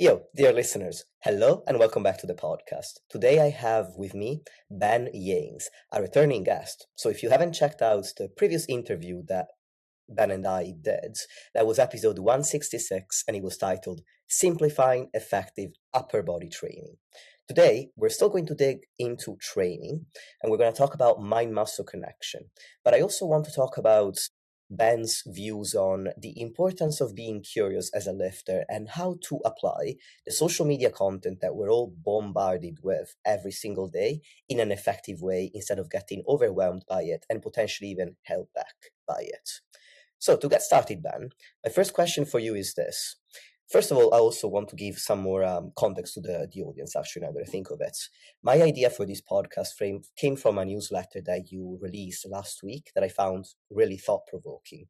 Yo, dear listeners, hello and welcome back to the podcast. Today I have with me Ben Yanes, a returning guest. So if you haven't checked out the previous interview that Ben and I did, that was episode 166 and it was titled Simplifying Effective Upper Body Training. Today, we're still going to dig into training and we're going to talk about mind muscle connection. But I also want to talk about Ben's views on the importance of being curious as a lifter and how to apply the social media content that we're all bombarded with every single day in an effective way instead of getting overwhelmed by it and potentially even held back by it. So, to get started, Ben, my first question for you is this. First of all, I also want to give some more context to the audience, actually, now that I think of it. My idea for this podcast came from a newsletter that you released last week that I found really thought-provoking.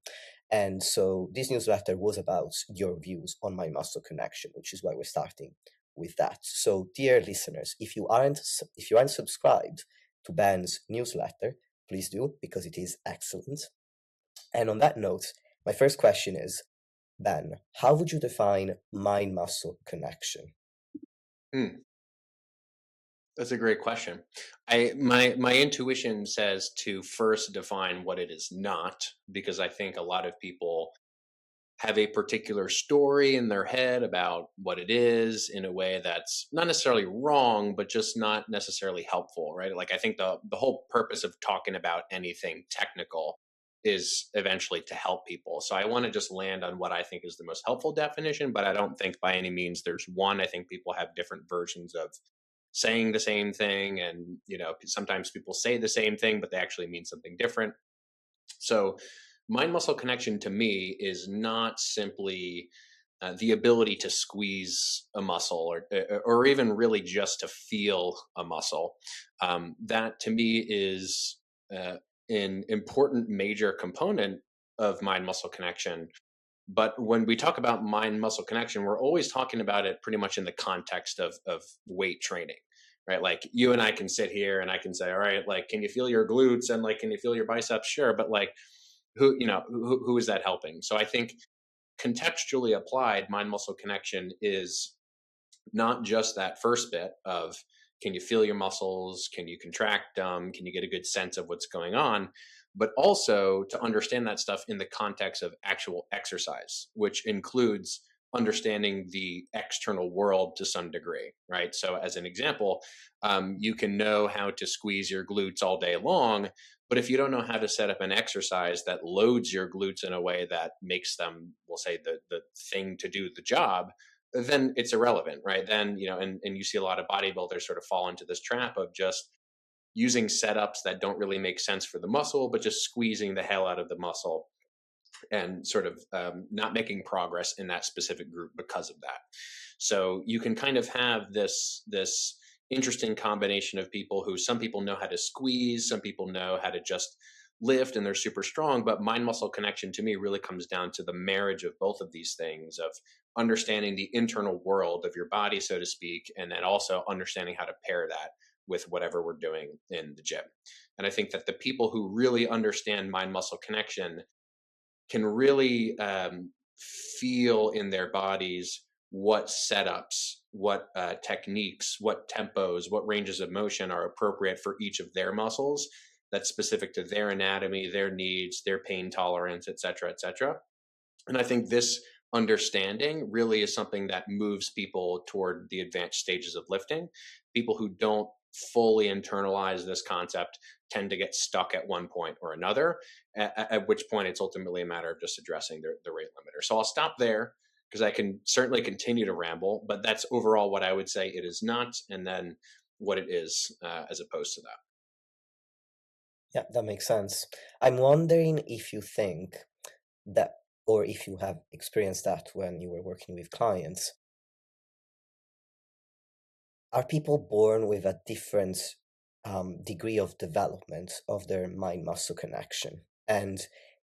And so this newsletter was about your views on mind muscle connection, which is why we're starting with that. So, dear listeners, if you aren't subscribed to Ben's newsletter, please do, because it is excellent. And on that note, my first question is, Ben, how would you define mind-muscle connection? That's a great question. My intuition says to first define what it is not, because I think a lot of people have a particular story in their head about what it is in a way that's not necessarily wrong, but just not necessarily helpful, right? Like I think the whole purpose of talking about anything technical is eventually to help people. So I want to just land on what I think is the most helpful definition, but I don't think by any means there's one. I think people have different versions of saying the same thing, and sometimes people say the same thing but they actually mean something different. So mind muscle connection to me is not simply the ability to squeeze a muscle or even really just to feel a muscle. That to me is an important major component of mind muscle connection. But when we talk about mind muscle connection, we're always talking about it pretty much in the context of weight training, right? Like you and I can sit here and I can say, all right, like, can you feel your glutes? And like, can you feel your biceps? Sure. But like, who is that helping? So I think contextually applied mind muscle connection is not just that first bit of can you feel your muscles? Can you contract them? Can you get a good sense of what's going on? But also to understand that stuff in the context of actual exercise, which includes understanding the external world to some degree, right? So, as an example, you can know how to squeeze your glutes all day long, but if you don't know how to set up an exercise that loads your glutes in a way that makes them, we'll say, the thing to do the job, then it's irrelevant, right? Then, and you see a lot of bodybuilders sort of fall into this trap of just using setups that don't really make sense for the muscle, but just squeezing the hell out of the muscle and sort of not making progress in that specific group because of that. So you can kind of have this interesting combination of people who some people know how to squeeze, some people know how to just lift and they're super strong, but mind muscle connection to me really comes down to the marriage of both of these things, of understanding the internal world of your body, so to speak, and then also understanding how to pair that with whatever we're doing in the gym. And I think that the people who really understand mind muscle connection can really feel in their bodies what setups, what techniques, what tempos, what ranges of motion are appropriate for each of their muscles that's specific to their anatomy, their needs, their pain tolerance, et cetera, et cetera. And I think this understanding really is something that moves people toward the advanced stages of lifting. People who don't fully internalize this concept tend to get stuck at one point or another, at which point it's ultimately a matter of just addressing the rate limiter. So I'll stop there because I can certainly continue to ramble, but that's overall what I would say it is not, and then what it is as opposed to that. Yeah, that makes sense. I'm wondering if you think that, or if you have experienced that when you were working with clients, are people born with a different degree of development of their mind-muscle connection? And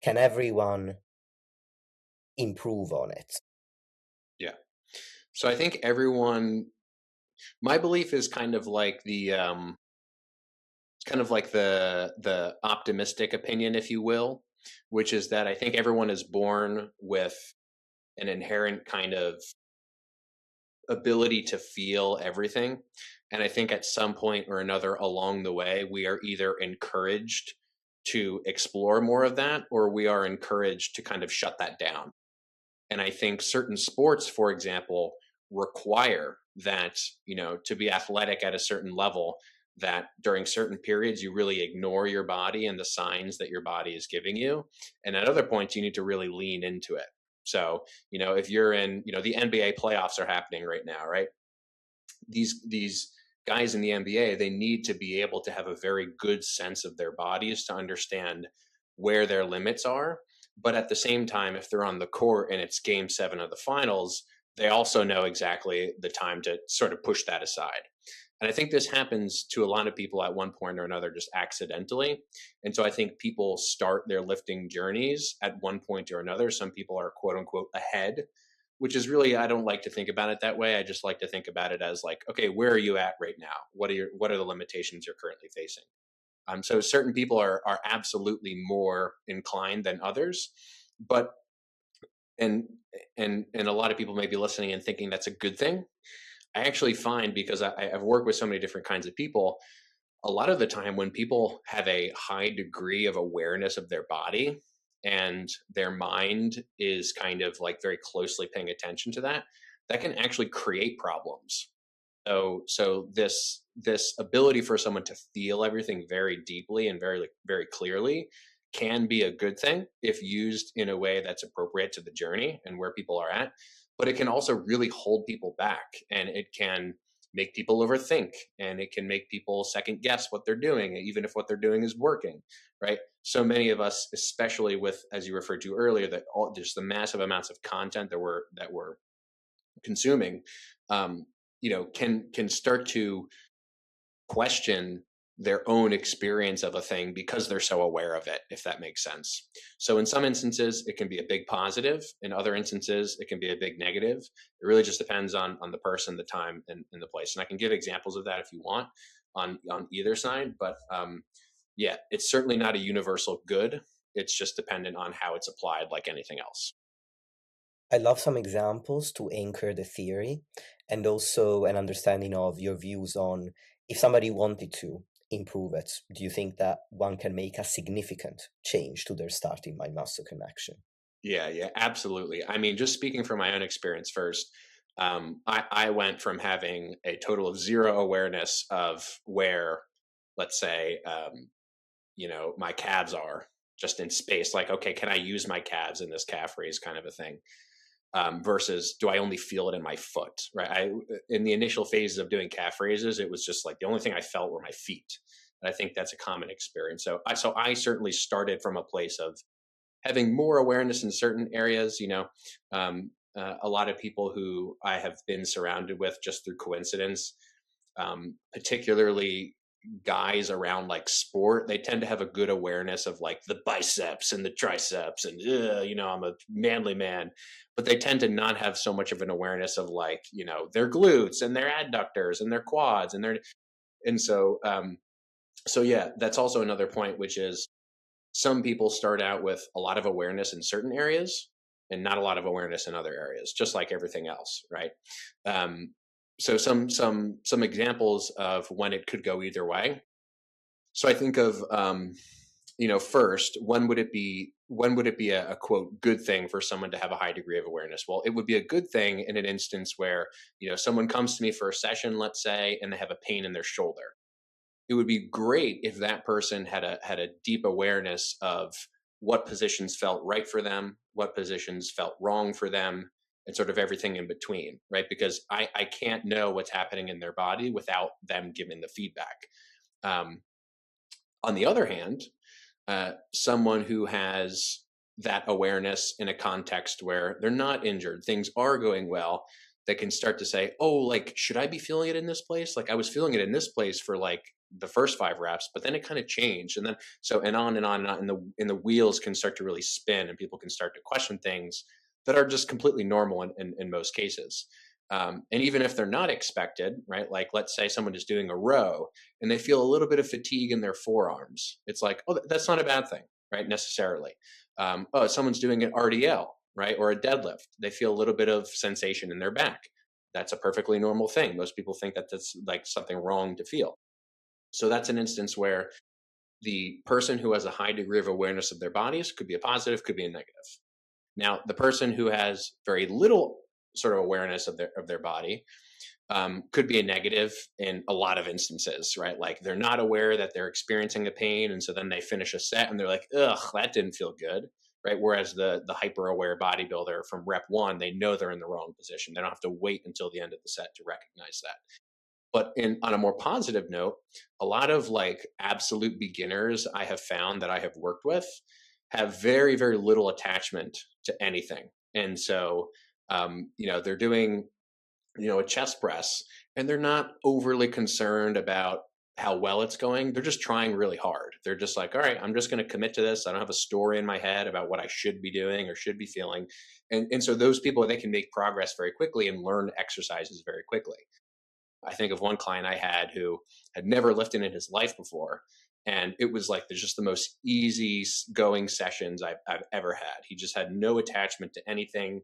can everyone improve on it? Yeah. So I think my belief is kind of like the optimistic opinion, if you will, which is that I think everyone is born with an inherent kind of ability to feel everything. And I think at some point or another along the way, we are either encouraged to explore more of that, or we are encouraged to kind of shut that down. And I think certain sports, for example, require that, to be athletic at a certain level, that during certain periods, you really ignore your body and the signs that your body is giving you. And at other points, you need to really lean into it. So, if you're in, the NBA playoffs are happening right now, right? These guys in the NBA, they need to be able to have a very good sense of their bodies to understand where their limits are. But at the same time, if they're on the court and it's game 7 of the finals, they also know exactly the time to sort of push that aside. And I think this happens to a lot of people at one point or another just accidentally. And so I think people start their lifting journeys at one point or another. Some people are quote unquote ahead, which is really, I don't like to think about it that way. I just like to think about it as like, okay, where are you at right now? What are the limitations you're currently facing? So certain people are absolutely more inclined than others, but and and a lot of people may be listening and thinking that's a good thing. I actually find, because I've worked with so many different kinds of people, a lot of the time when people have a high degree of awareness of their body and their mind is kind of like very closely paying attention to that, that can actually create problems. So this ability for someone to feel everything very deeply and very clearly can be a good thing if used in a way that's appropriate to the journey and where people are at. But it can also really hold people back, and it can make people overthink, and it can make people second guess what they're doing, even if what they're doing is working, right? So many of us, especially with, as you referred to earlier, that just the massive amounts of content that we're consuming, can start to question their own experience of a thing because they're so aware of it, if that makes sense. So in some instances, it can be a big positive. In other instances, it can be a big negative. It really just depends on the person, the time, and the place. And I can give examples of that if you want on either side. But yeah, it's certainly not a universal good. It's just dependent on how it's applied, like anything else. I love some examples to anchor the theory and also an understanding of your views on if somebody wanted to improve it, do you think that one can make a significant change to their starting mind muscle connection? Yeah, absolutely. I mean, just speaking from my own experience first, I went from having a total of zero awareness of where, let's say, my calves are just in space. Like, okay, can I use my calves in this calf raise kind of a thing? Versus, do I only feel it in my foot? Right. In the initial phases of doing calf raises, it was just like the only thing I felt were my feet. And I think that's a common experience. So I certainly started from a place of having more awareness in certain areas. A lot of people who I have been surrounded with just through coincidence, particularly guys around like sport, they tend to have a good awareness of like the biceps and the triceps and I'm a manly man, but they tend to not have so much of an awareness of like their glutes and their adductors and their quads and so yeah, that's also another point, which is some people start out with a lot of awareness in certain areas and not a lot of awareness in other areas, just like everything else, right? So some examples of when it could go either way. So I think of first, when would it be a quote good thing for someone to have a high degree of awareness? Well, it would be a good thing in an instance where someone comes to me for a session, let's say, and they have a pain in their shoulder. It would be great if that person had a deep awareness of what positions felt right for them, what positions felt wrong for them, and sort of everything in between, right? Because I can't know what's happening in their body without them giving the feedback. Um, on the other hand, someone who has that awareness in a context where they're not injured, things are going well, that can start to say, oh, like, should I be feeling it in this place? Like I was feeling it in this place for like the first 5 reps, but then it kind of changed. And then and on and on and on. And the wheels can start to really spin and people can start to question things that are just completely normal in most cases. And even if they're not expected, right? Like let's say someone is doing a row and they feel a little bit of fatigue in their forearms. It's like, oh, that's not a bad thing, right? Necessarily. Someone's doing an RDL, right? Or a deadlift. They feel a little bit of sensation in their back. That's a perfectly normal thing. Most people think that that's like something wrong to feel. So that's an instance where the person who has a high degree of awareness of their bodies could be a positive, could be a negative. Now, the person who has very little sort of awareness of their body could be a negative in a lot of instances, right? Like they're not aware that they're experiencing a pain, and so then they finish a set and they're like, "Ugh, that didn't feel good," right? Whereas the hyper aware bodybuilder from rep one, they know they're in the wrong position. They don't have to wait until the end of the set to recognize that. But in on a more positive note, a lot of like absolute beginners I have found that I have worked with have very, very little attachment to anything. And so, they're doing, a chest press and they're not overly concerned about how well it's going. They're just trying really hard. They're just like, all right, I'm just going to commit to this. I don't have a story in my head about what I should be doing or should be feeling. And so those people, they can make progress very quickly and learn exercises very quickly. I think of one client I had who had never lifted in his life before. And it was like there's just the most easy going sessions I've ever had. He just had no attachment to anything.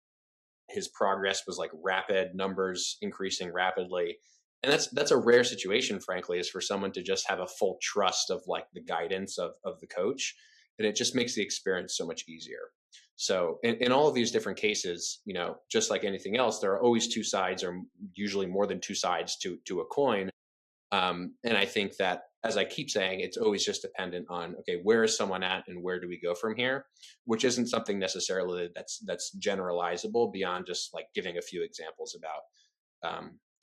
His progress was like rapid, numbers increasing rapidly. And that's a rare situation, frankly, is for someone to just have a full trust of like the guidance of the coach. And it just makes the experience so much easier. So in all of these different cases, just like anything else, there are always two sides, or usually more than two sides to a coin. And I think that, as I keep saying, it's always just dependent on, okay, where is someone at and where do we go from here? Which isn't something necessarily that's generalizable beyond just like giving a few examples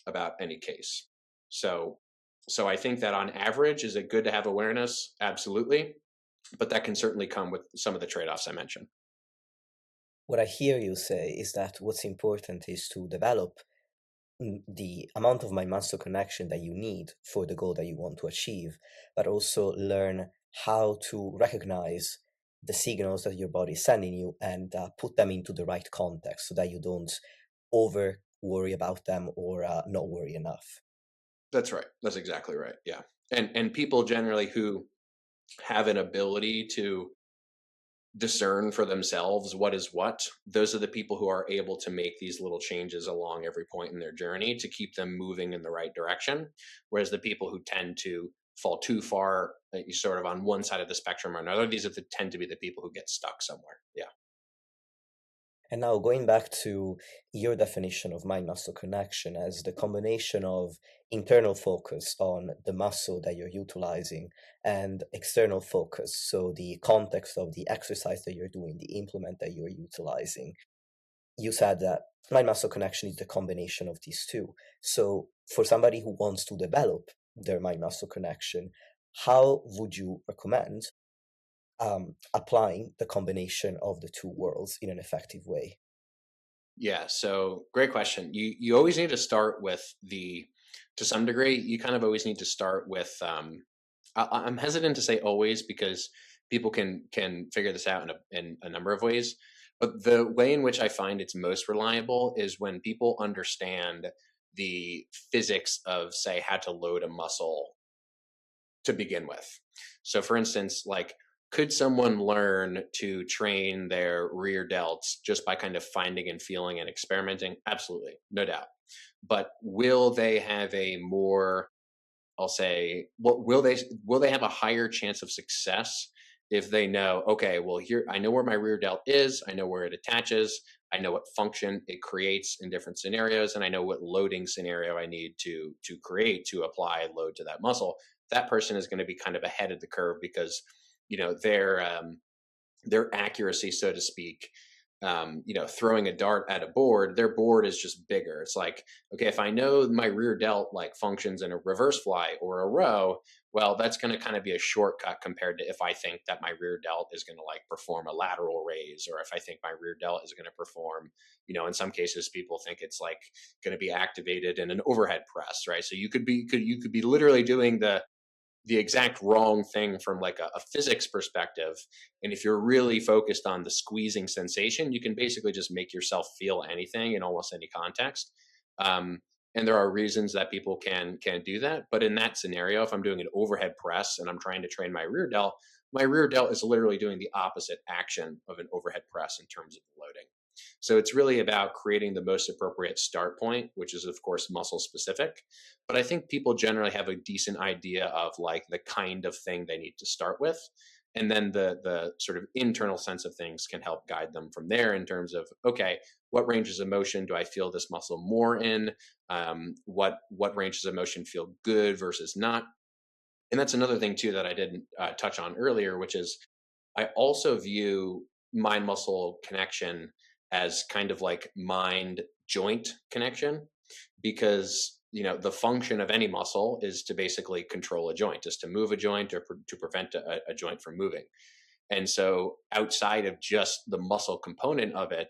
about any case. So so I think that on average, is it good to have awareness? Absolutely. But that can certainly come with some of the trade-offs I mentioned. What I hear you say is that what's important is to develop the amount of mind muscle connection that you need for the goal that you want to achieve, but also learn how to recognize the signals that your body is sending you and put them into the right context so that you don't over worry about them or not worry enough. That's right. That's exactly right. Yeah. And people generally who have an ability to discern for themselves what is what, those are the people who are able to make these little changes along every point in their journey to keep them moving in the right direction. Whereas the people who tend to fall too far, sort of on one side of the spectrum or another, these tend to be the people who get stuck somewhere. Yeah. And now going back to your definition of mind muscle connection as the combination of internal focus on the muscle that you're utilizing and external focus, so the context of the exercise that you're doing, the implement that you're utilizing. You said that mind muscle connection is the combination of these two. So for somebody who wants to develop their mind muscle connection, how would you recommend applying the combination of the two worlds in an effective way? Yeah. So great question. You always need to start with to some degree, you kind of always need to start with, I'm hesitant to say always because people can figure this out in a number of ways. But the way in which I find it's most reliable is when people understand the physics of, say, how to load a muscle to begin with. So, for instance, like, could someone learn to train their rear delts just by kind of finding and feeling and experimenting? Absolutely, no doubt. But will they have a more, I'll say, what will they have a higher chance of success if they know, okay, well, here I know where my rear delt is, I know where it attaches, I know what function it creates in different scenarios, and I know what loading scenario I need to create to apply load to that muscle. That person is going to be kind of ahead of the curve because their accuracy, so to speak, throwing a dart at a board, their board is just bigger. It's like, okay, if I know my rear delt like functions in a reverse fly or a row, well, that's going to kind of be a shortcut compared to if I think that my rear delt is going to like perform a lateral raise, or if I think my rear delt is going to perform, in some cases, people think it's like going to be activated in an overhead press, right? So you could be literally doing the exact wrong thing from like a physics perspective. And if you're really focused on the squeezing sensation, you can basically just make yourself feel anything in almost any context. And there are reasons that people can do that. But in that scenario, if I'm doing an overhead press and I'm trying to train my rear delt is literally doing the opposite action of an overhead press in terms of loading. So it's really about creating the most appropriate start point, which is, of course, muscle specific. But I think people generally have a decent idea of like the kind of thing they need to start with. And then the sort of internal sense of things can help guide them from there in terms of, okay, what ranges of motion do I feel this muscle more in? What ranges of motion feel good versus not? And that's another thing too that I didn't touch on earlier, which is I also view mind muscle connection as kind of like mind joint connection, because the function of any muscle is to basically control a joint, is to move a joint or to prevent a joint from moving. And so outside of just the muscle component of it,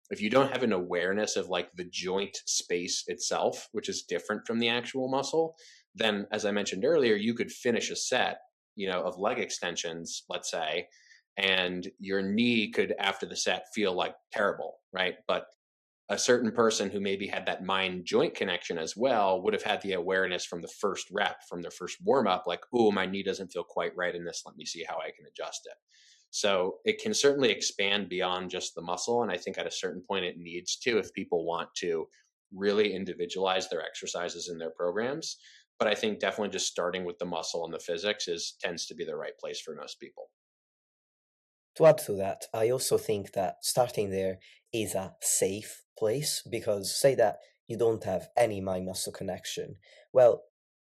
if you don't have an awareness of like the joint space itself, which is different from the actual muscle, then as I mentioned earlier, you could finish a set, of leg extensions, let's say, and your knee could after the set feel like terrible, right? But a certain person who maybe had that mind joint connection as well would have had the awareness from the first rep, from their first warm up, like, oh, my knee doesn't feel quite right in this. Let me see how I can adjust it. So it can certainly expand beyond just the muscle. And I think at a certain point it needs to, if people want to really individualize their exercises in their programs. But I think definitely just starting with the muscle and the physics tends to be the right place for most people. To add to that, I also think that starting there is a safe place because say that you don't have any mind muscle connection, well,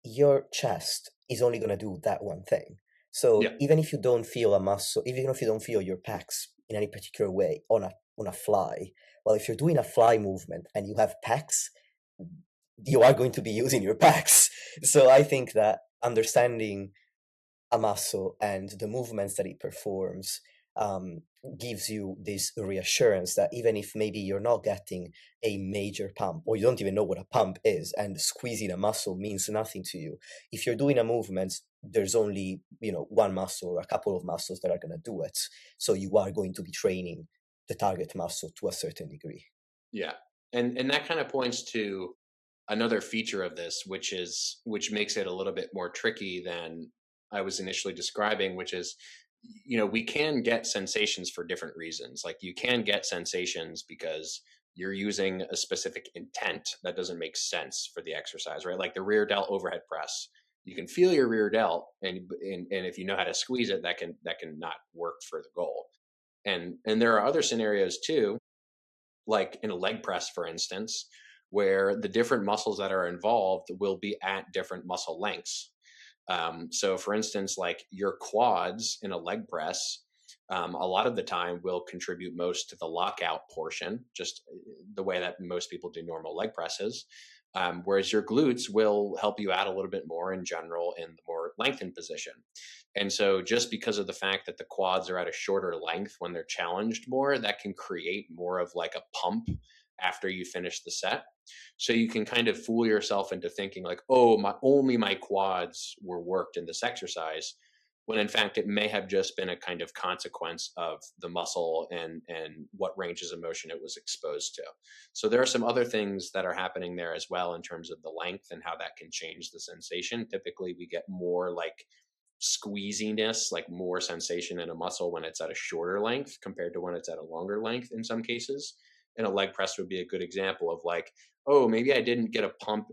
your chest is only going to do that one thing. So Yeah. even if you don't feel a muscle, even if you don't feel your pecs in any particular way on a fly, well, if you're doing a fly movement and you have pecs, you are going to be using your pecs. So I think that understanding a muscle and the movements that it performs um, gives you this reassurance that even if maybe you're not getting a major pump or you don't even know what a pump is and squeezing a muscle means nothing to you, if you're doing a movement, there's only one muscle or a couple of muscles that are going to do it, so you are going to be training the target muscle to a certain degree. Yeah. And that kind of points to another feature of this, which makes it a little bit more tricky than I was initially describing, which is, we can get sensations for different reasons. Like you can get sensations because you're using a specific intent that doesn't make sense for the exercise, right? Like the rear delt overhead press. You can feel your rear delt, and if you know how to squeeze it, that can not work for the goal. And there are other scenarios too, like in a leg press, for instance, where the different muscles that are involved will be at different muscle lengths. So, for instance, like your quads in a leg press, a lot of the time will contribute most to the lockout portion, just the way that most people do normal leg presses. Whereas your glutes will help you out a little bit more in general in the more lengthened position. And so, just because of the fact that the quads are at a shorter length when they're challenged more, that can create more of like a pump after you finish the set. So you can kind of fool yourself into thinking like, oh, my quads were worked in this exercise, when in fact it may have just been a kind of consequence of the muscle and what ranges of motion it was exposed to. So there are some other things that are happening there as well in terms of the length and how that can change the sensation. Typically we get more like squeeziness, like more sensation in a muscle when it's at a shorter length compared to when it's at a longer length in some cases. And a leg press would be a good example of like, oh, maybe I didn't get a pump,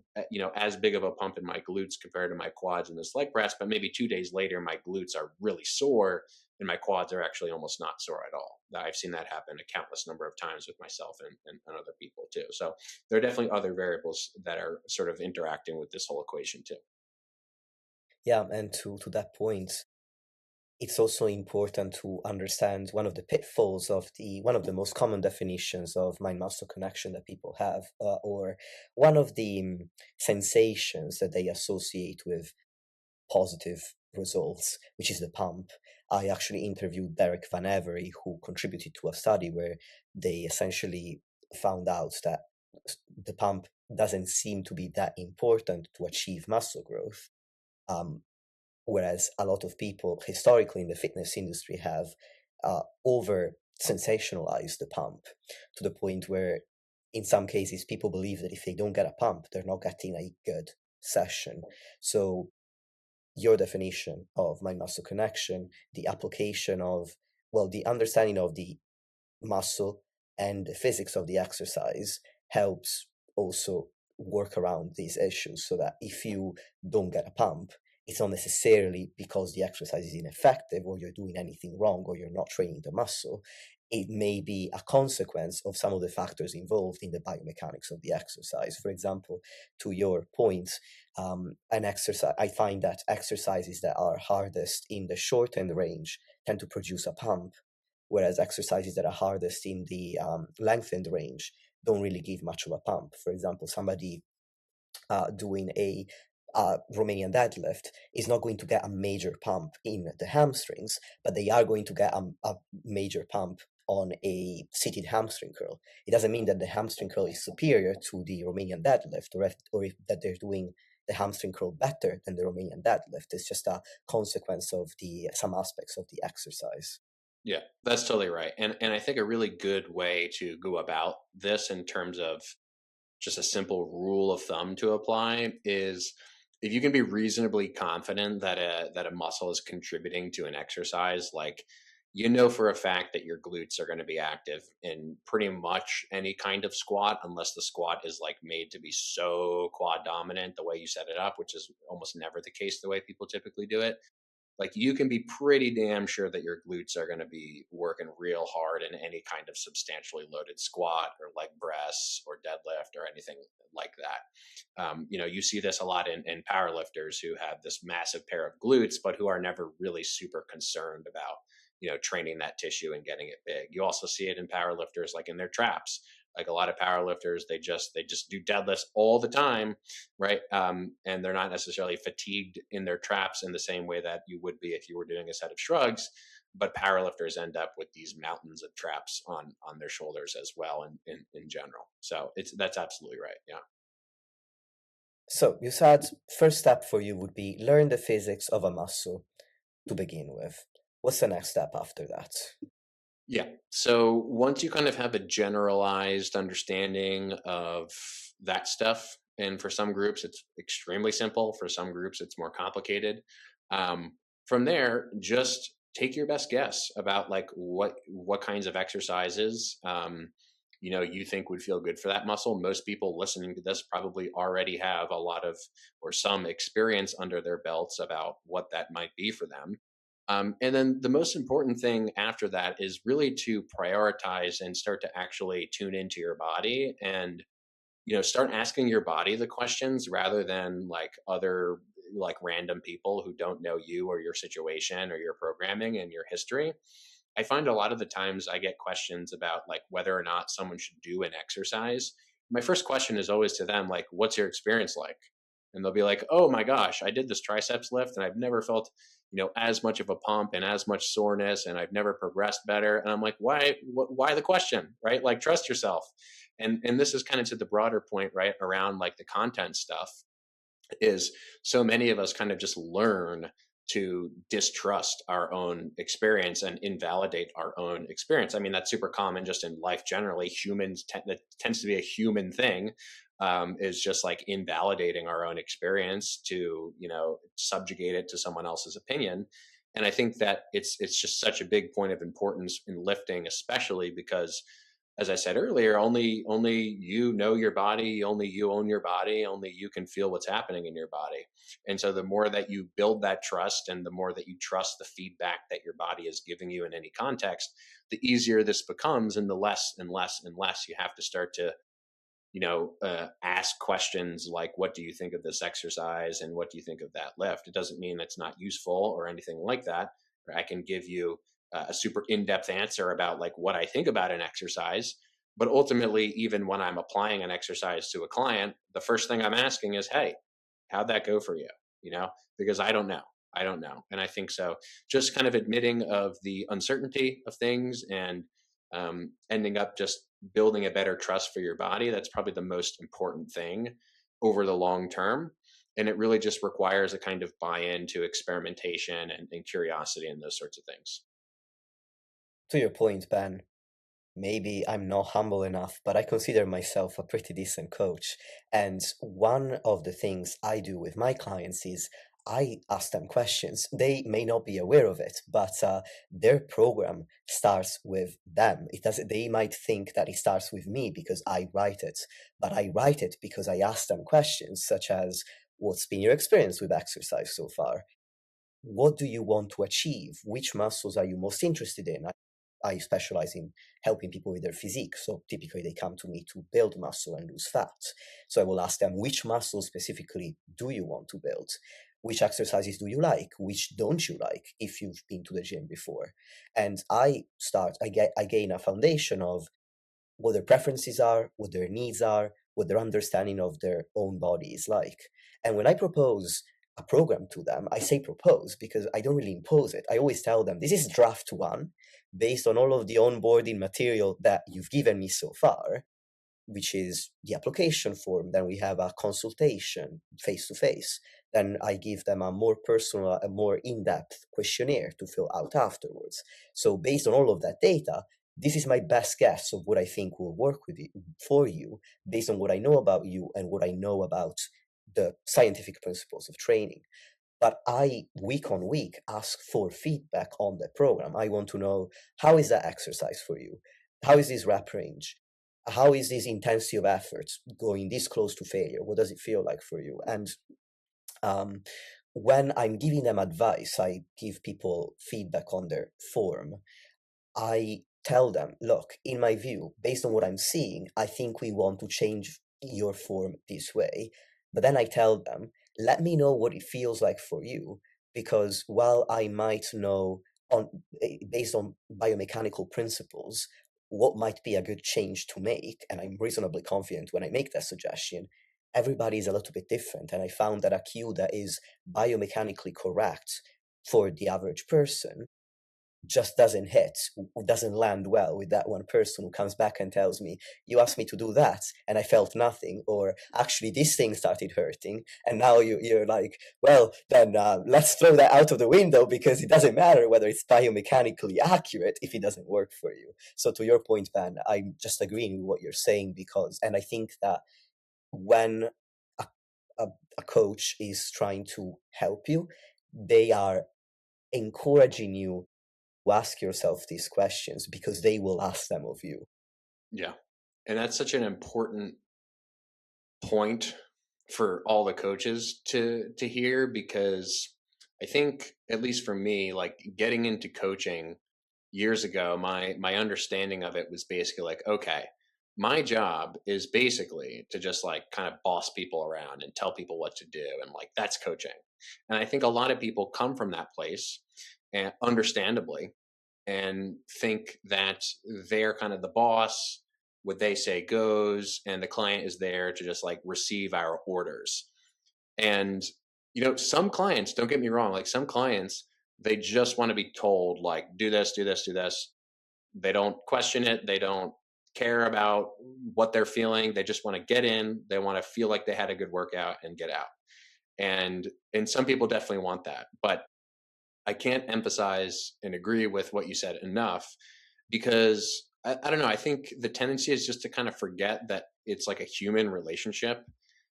as big of a pump in my glutes compared to my quads in this leg press, but maybe 2 days later, my glutes are really sore and my quads are actually almost not sore at all. I've seen that happen a countless number of times with myself and other people too. So there are definitely other variables that are sort of interacting with this whole equation too. Yeah, and to that point, it's also important to understand one of the pitfalls of the one of the most common definitions of mind muscle connection that people have, or one of the sensations that they associate with positive results, which is the pump. I actually interviewed Derek Van Avery, who contributed to a study where they essentially found out that the pump doesn't seem to be that important to achieve muscle growth. Um, Whereas a lot of people historically in the fitness industry have over sensationalized the pump to the point where, in some cases, people believe that if they don't get a pump, they're not getting a good session. So, your definition of mind muscle connection, the application of, well, the understanding of the muscle and the physics of the exercise helps also work around these issues, so that if you don't get a pump, it's not necessarily because the exercise is ineffective or you're doing anything wrong or you're not training the muscle. It may be a consequence of some of the factors involved in the biomechanics of the exercise. For example, to your point, an exercise, I find that exercises that are hardest in the short end range tend to produce a pump, whereas exercises that are hardest in the lengthened range don't really give much of a pump. For example, somebody doing a Romanian deadlift is not going to get a major pump in the hamstrings, but they are going to get a major pump on a seated hamstring curl. It doesn't mean that the hamstring curl is superior to the Romanian deadlift, or that they're doing the hamstring curl better than the Romanian deadlift. It's just a consequence of some aspects of the exercise. Yeah, that's totally right. And I think a really good way to go about this in terms of just a simple rule of thumb to apply is if you can be reasonably confident that a muscle is contributing to an exercise, like you know for a fact that your glutes are going to be active in pretty much any kind of squat, unless the squat is like made to be so quad dominant the way you set it up, which is almost never the case the way people typically do it. Like you can be pretty damn sure that your glutes are going to be working real hard in any kind of substantially loaded squat or leg press or deadlift or anything like that. You see this a lot in power lifters who have this massive pair of glutes, but who are never really super concerned about training that tissue and getting it big. You also see it in power lifters, like in their traps. Like a lot of power lifters, they just do deadlifts all the time, right? And they're not necessarily fatigued in their traps in the same way that you would be if you were doing a set of shrugs. But powerlifters end up with these mountains of traps on their shoulders as well, in general. So that's absolutely right. Yeah. So you said first step for you would be learn the physics of a muscle to begin with. What's the next step after that? Yeah. So once you kind of have a generalized understanding of that stuff, and for some groups it's extremely simple, for some groups it's more complicated. Um, from there, just take your best guess about like what kinds of exercises you think would feel good for that muscle. Most people listening to this probably already have a lot of or some experience under their belts about what that might be for them. And then the most important thing after that is really to prioritize and start to actually tune into your body and start asking your body the questions rather than like other like random people who don't know you or your situation or your programming and your history. I find a lot of the times I get questions about like whether or not someone should do an exercise. My first question is always to them like, what's your experience like? And they'll be like, oh my gosh, I did this triceps lift and I've never felt as much of a pump and as much soreness, and I've never progressed better. And I'm like, why the question, right? Like, trust yourself. And this is kind of to the broader point, right, around like the content stuff, is so many of us kind of just learn to distrust our own experience and invalidate our own experience. I mean, that's super common just in life generally. That tends to be a human thing, is just like invalidating our own experience to, subjugate it to someone else's opinion. And I think that it's just such a big point of importance in lifting, especially because, as I said earlier, only you know your body, only you own your body, only you can feel what's happening in your body. And so the more that you build that trust and the more that you trust the feedback that your body is giving you in any context, the easier this becomes, and the less and less and less you have to start to ask questions like, what do you think of this exercise and what do you think of that lift? It doesn't mean it's not useful or anything like that. I can give you a super in-depth answer about like what I think about an exercise. But ultimately, even when I'm applying an exercise to a client, the first thing I'm asking is, hey, how'd that go for you? Because I don't know. I don't know. And I think so. Just kind of admitting of the uncertainty of things and ending up just building a better trust for your body. That's probably the most important thing over the long term. And it really just requires a kind of buy-in to experimentation and curiosity and those sorts of things. To your point, Ben, maybe I'm not humble enough, but I consider myself a pretty decent coach. And one of the things I do with my clients is I ask them questions. They may not be aware of it, but their program starts with them. It does. They might think that it starts with me because I write it, but I write it because I ask them questions such as, "What's been your experience with exercise so far? What do you want to achieve? Which muscles are you most interested in?" I specialize in helping people with their physique. So typically they come to me to build muscle and lose fat. So I will ask them, which muscles specifically do you want to build? Which exercises do you like? Which don't you like if you've been to the gym before? And I gain a foundation of what their preferences are, what their needs are, what their understanding of their own body is like. And when I propose a program to them, I say propose because I don't really impose it. I always tell them this is draft one based on all of the onboarding material that you've given me so far, which is the application form. Then we have a consultation face to face. Then I give them a more personal, a more in depth questionnaire to fill out afterwards. So, based on all of that data, this is my best guess of what I think will work with you, for you, based on what I know about you and what I know about the scientific principles of training. But I, week on week, ask for feedback on the program. I want to know, how is that exercise for you? How is this rep range? How is this intensity of effort going this close to failure? What does it feel like for you? And um, when I'm giving them advice, I give people feedback on their form. I tell them, look, in my view, based on what I'm seeing, I think we want to change your form this way. But then I tell them, let me know what it feels like for you, because while I might know on based on biomechanical principles what might be a good change to make, and I'm reasonably confident when I make that suggestion, everybody is a little bit different. And I found that a cue that is biomechanically correct for the average person just doesn't hit, doesn't land well with that one person who comes back and tells me, you asked me to do that and I felt nothing, or actually this thing started hurting. And now you're like, well, then let's throw that out of the window because it doesn't matter whether it's biomechanically accurate if it doesn't work for you. So to your point, Ben, I'm just agreeing with what you're saying and I think that when a, a coach is trying to help you, they are encouraging you ask yourself these questions because they will ask them of you. Yeah. And that's such an important point for all the coaches to hear, because I think, at least for me, like getting into coaching years ago, my understanding of it was basically like, okay, my job is basically to just like kind of boss people around and tell people what to do, and like that's coaching. And I think a lot of people come from that place, and understandably, and think that they're kind of the boss. What they say goes, and the client is there to just like receive our orders. And some clients, don't get me wrong, like some clients, they just want to be told like, do this, do this, do this. They don't question it. They don't care about what they're feeling. They just want to get in. They want to feel like they had a good workout and get out. And some people definitely want that, but I can't emphasize and agree with what you said enough, because I don't know. I think the tendency is just to kind of forget that it's like a human relationship,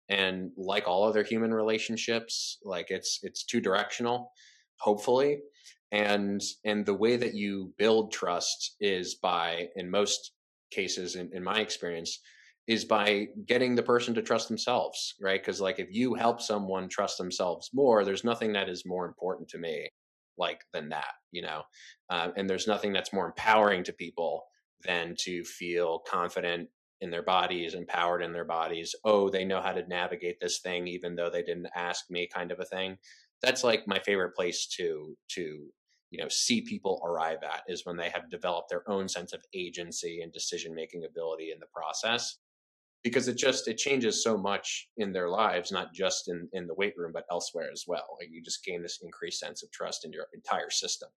and like all other human relationships, like it's two directional, hopefully. And the way that you build trust is by, in most cases, in my experience, is by getting the person to trust themselves, right? Because like if you help someone trust themselves more, there's nothing that is more important to me like than that. And there's nothing that's more empowering to people than to feel confident in their bodies, empowered in their bodies. Oh, they know how to navigate this thing even though they didn't ask me, kind of a thing. That's like my favorite place to see people arrive at, is when they have developed their own sense of agency and decision making ability in the process, because it changes so much in their lives, not just in the weight room but elsewhere as well. Like you just gain this increased sense of trust in your entire system.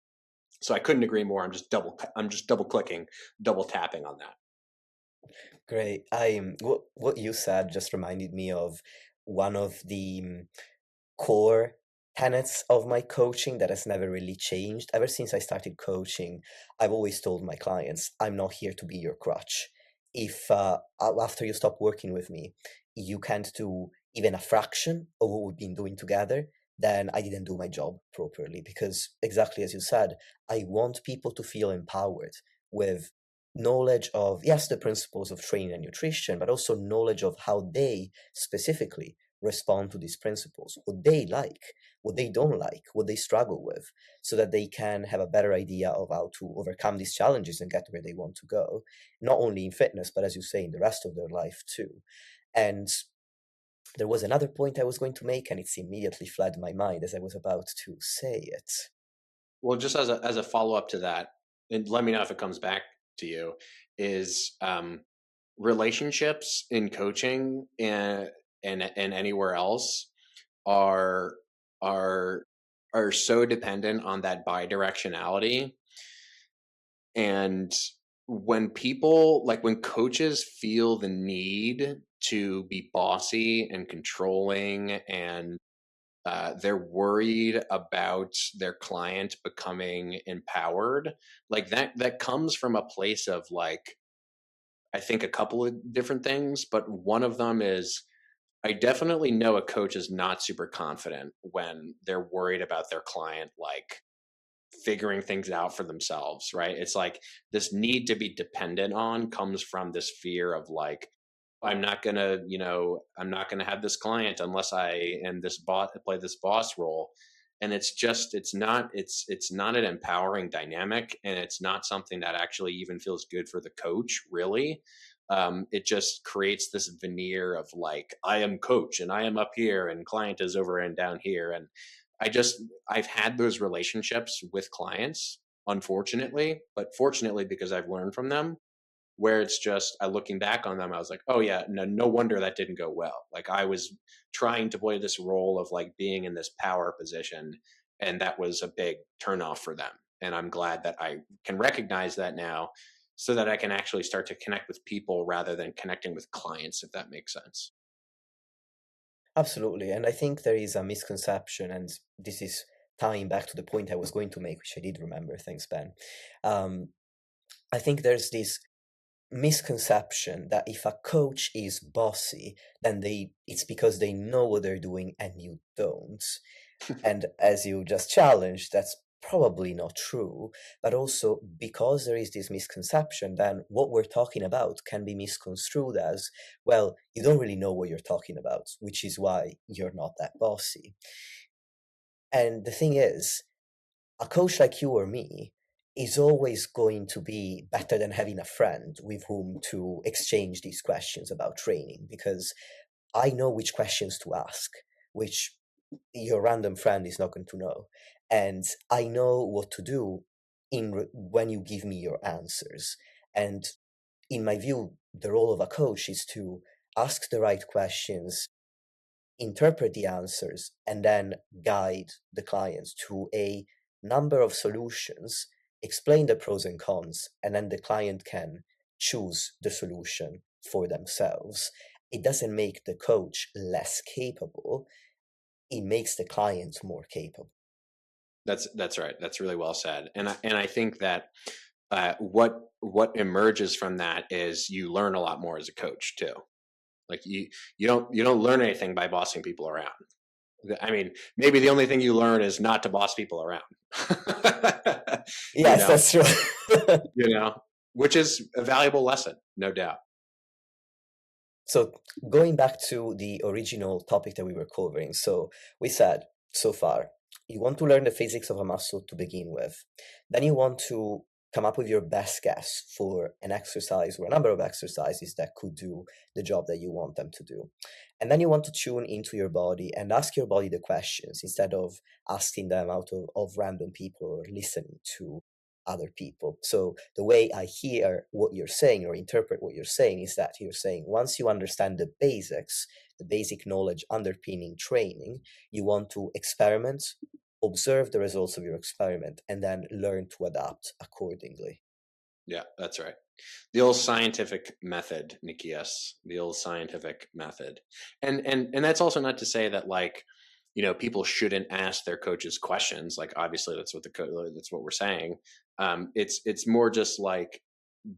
So I couldn't agree more. I'm just double clicking, double tapping on that. Great. What you said just reminded me of one of the core tenets of my coaching that has never really changed. Ever since I started coaching, I've always told my clients, I'm not here to be your crutch. If after you stop working with me, you can't do even a fraction of what we've been doing together, then I didn't do my job properly. Because exactly as you said, I want people to feel empowered with knowledge of, yes, the principles of training and nutrition, but also knowledge of how they specifically respond to these principles, what they like, what they don't like, what they struggle with, so that they can have a better idea of how to overcome these challenges and get where they want to go, not only in fitness, but as you say, in the rest of their life too. And there was another point I was going to make, and it's immediately fled my mind as I was about to say it. Well, just as a follow up to that, and let me know if it comes back to you, is relationships in coaching and anywhere else are are are so dependent on that bidirectionality. And when coaches feel the need to be bossy and controlling, and they're worried about their client becoming empowered, like that comes from a place of, like, I think a couple of different things, but one of them is, I definitely know a coach is not super confident when they're worried about their client, like, figuring things out for themselves, right? It's like this need to be dependent on comes from this fear of, like, I'm not gonna have this client unless I am this boss, play this boss role. And it's not an empowering dynamic, and it's not something that actually even feels good for the coach, really. It just creates this veneer of, like, I am coach and I am up here and client is over and down here. And I've had those relationships with clients, unfortunately, but fortunately because I've learned from them, where it's just, looking back on them, I was like, oh yeah, no wonder that didn't go well. Like, I was trying to play this role of, like, being in this power position, and that was a big turnoff for them. And I'm glad that I can recognize that now, so that I can actually start to connect with people rather than connecting with clients, if that makes sense. Absolutely. And I think there is a misconception, and this is tying back to the point I was going to make, which I did remember. Thanks, Ben. Um, I think there's this misconception that if a coach is bossy, then it's because they know what they're doing and you don't. And as you just challenged, that's probably not true. But also, because there is this misconception, then what we're talking about can be misconstrued as, well, you don't really know what you're talking about, which is why you're not that bossy. And the thing is, a coach like you or me is always going to be better than having a friend with whom to exchange these questions about training, because I know which questions to ask, which your random friend is not going to know. And I know what to do when you give me your answers. And in my view, the role of a coach is to ask the right questions, interpret the answers, and then guide the clients to a number of solutions, explain the pros and cons, and then the client can choose the solution for themselves. It doesn't make the coach less capable, it makes the client more capable. That's right. That's really well said. And I think that what emerges from that is you learn a lot more as a coach too. Like, you don't learn anything by bossing people around. I mean, maybe the only thing you learn is not to boss people around. you Yes, know, that's true. you know, which is a valuable lesson, no doubt. So going back to the original topic that we were covering, so we said so far, you want to learn the physics of a muscle to begin with. Then you want to come up with your best guess for an exercise or a number of exercises that could do the job that you want them to do. And then you want to tune into your body and ask your body the questions instead of asking them out of random people or listening to other people. So the way I hear what you're saying or interpret what you're saying is that you're saying once you understand the basics, the basic knowledge underpinning training, you want to experiment, observe the results of your experiment, and then learn to adapt accordingly. Yeah, that's right. The old scientific method, Nikias, the old scientific method. And that's also not to say that, like, people shouldn't ask their coaches questions. Like, obviously that's what we're saying. It's more just like,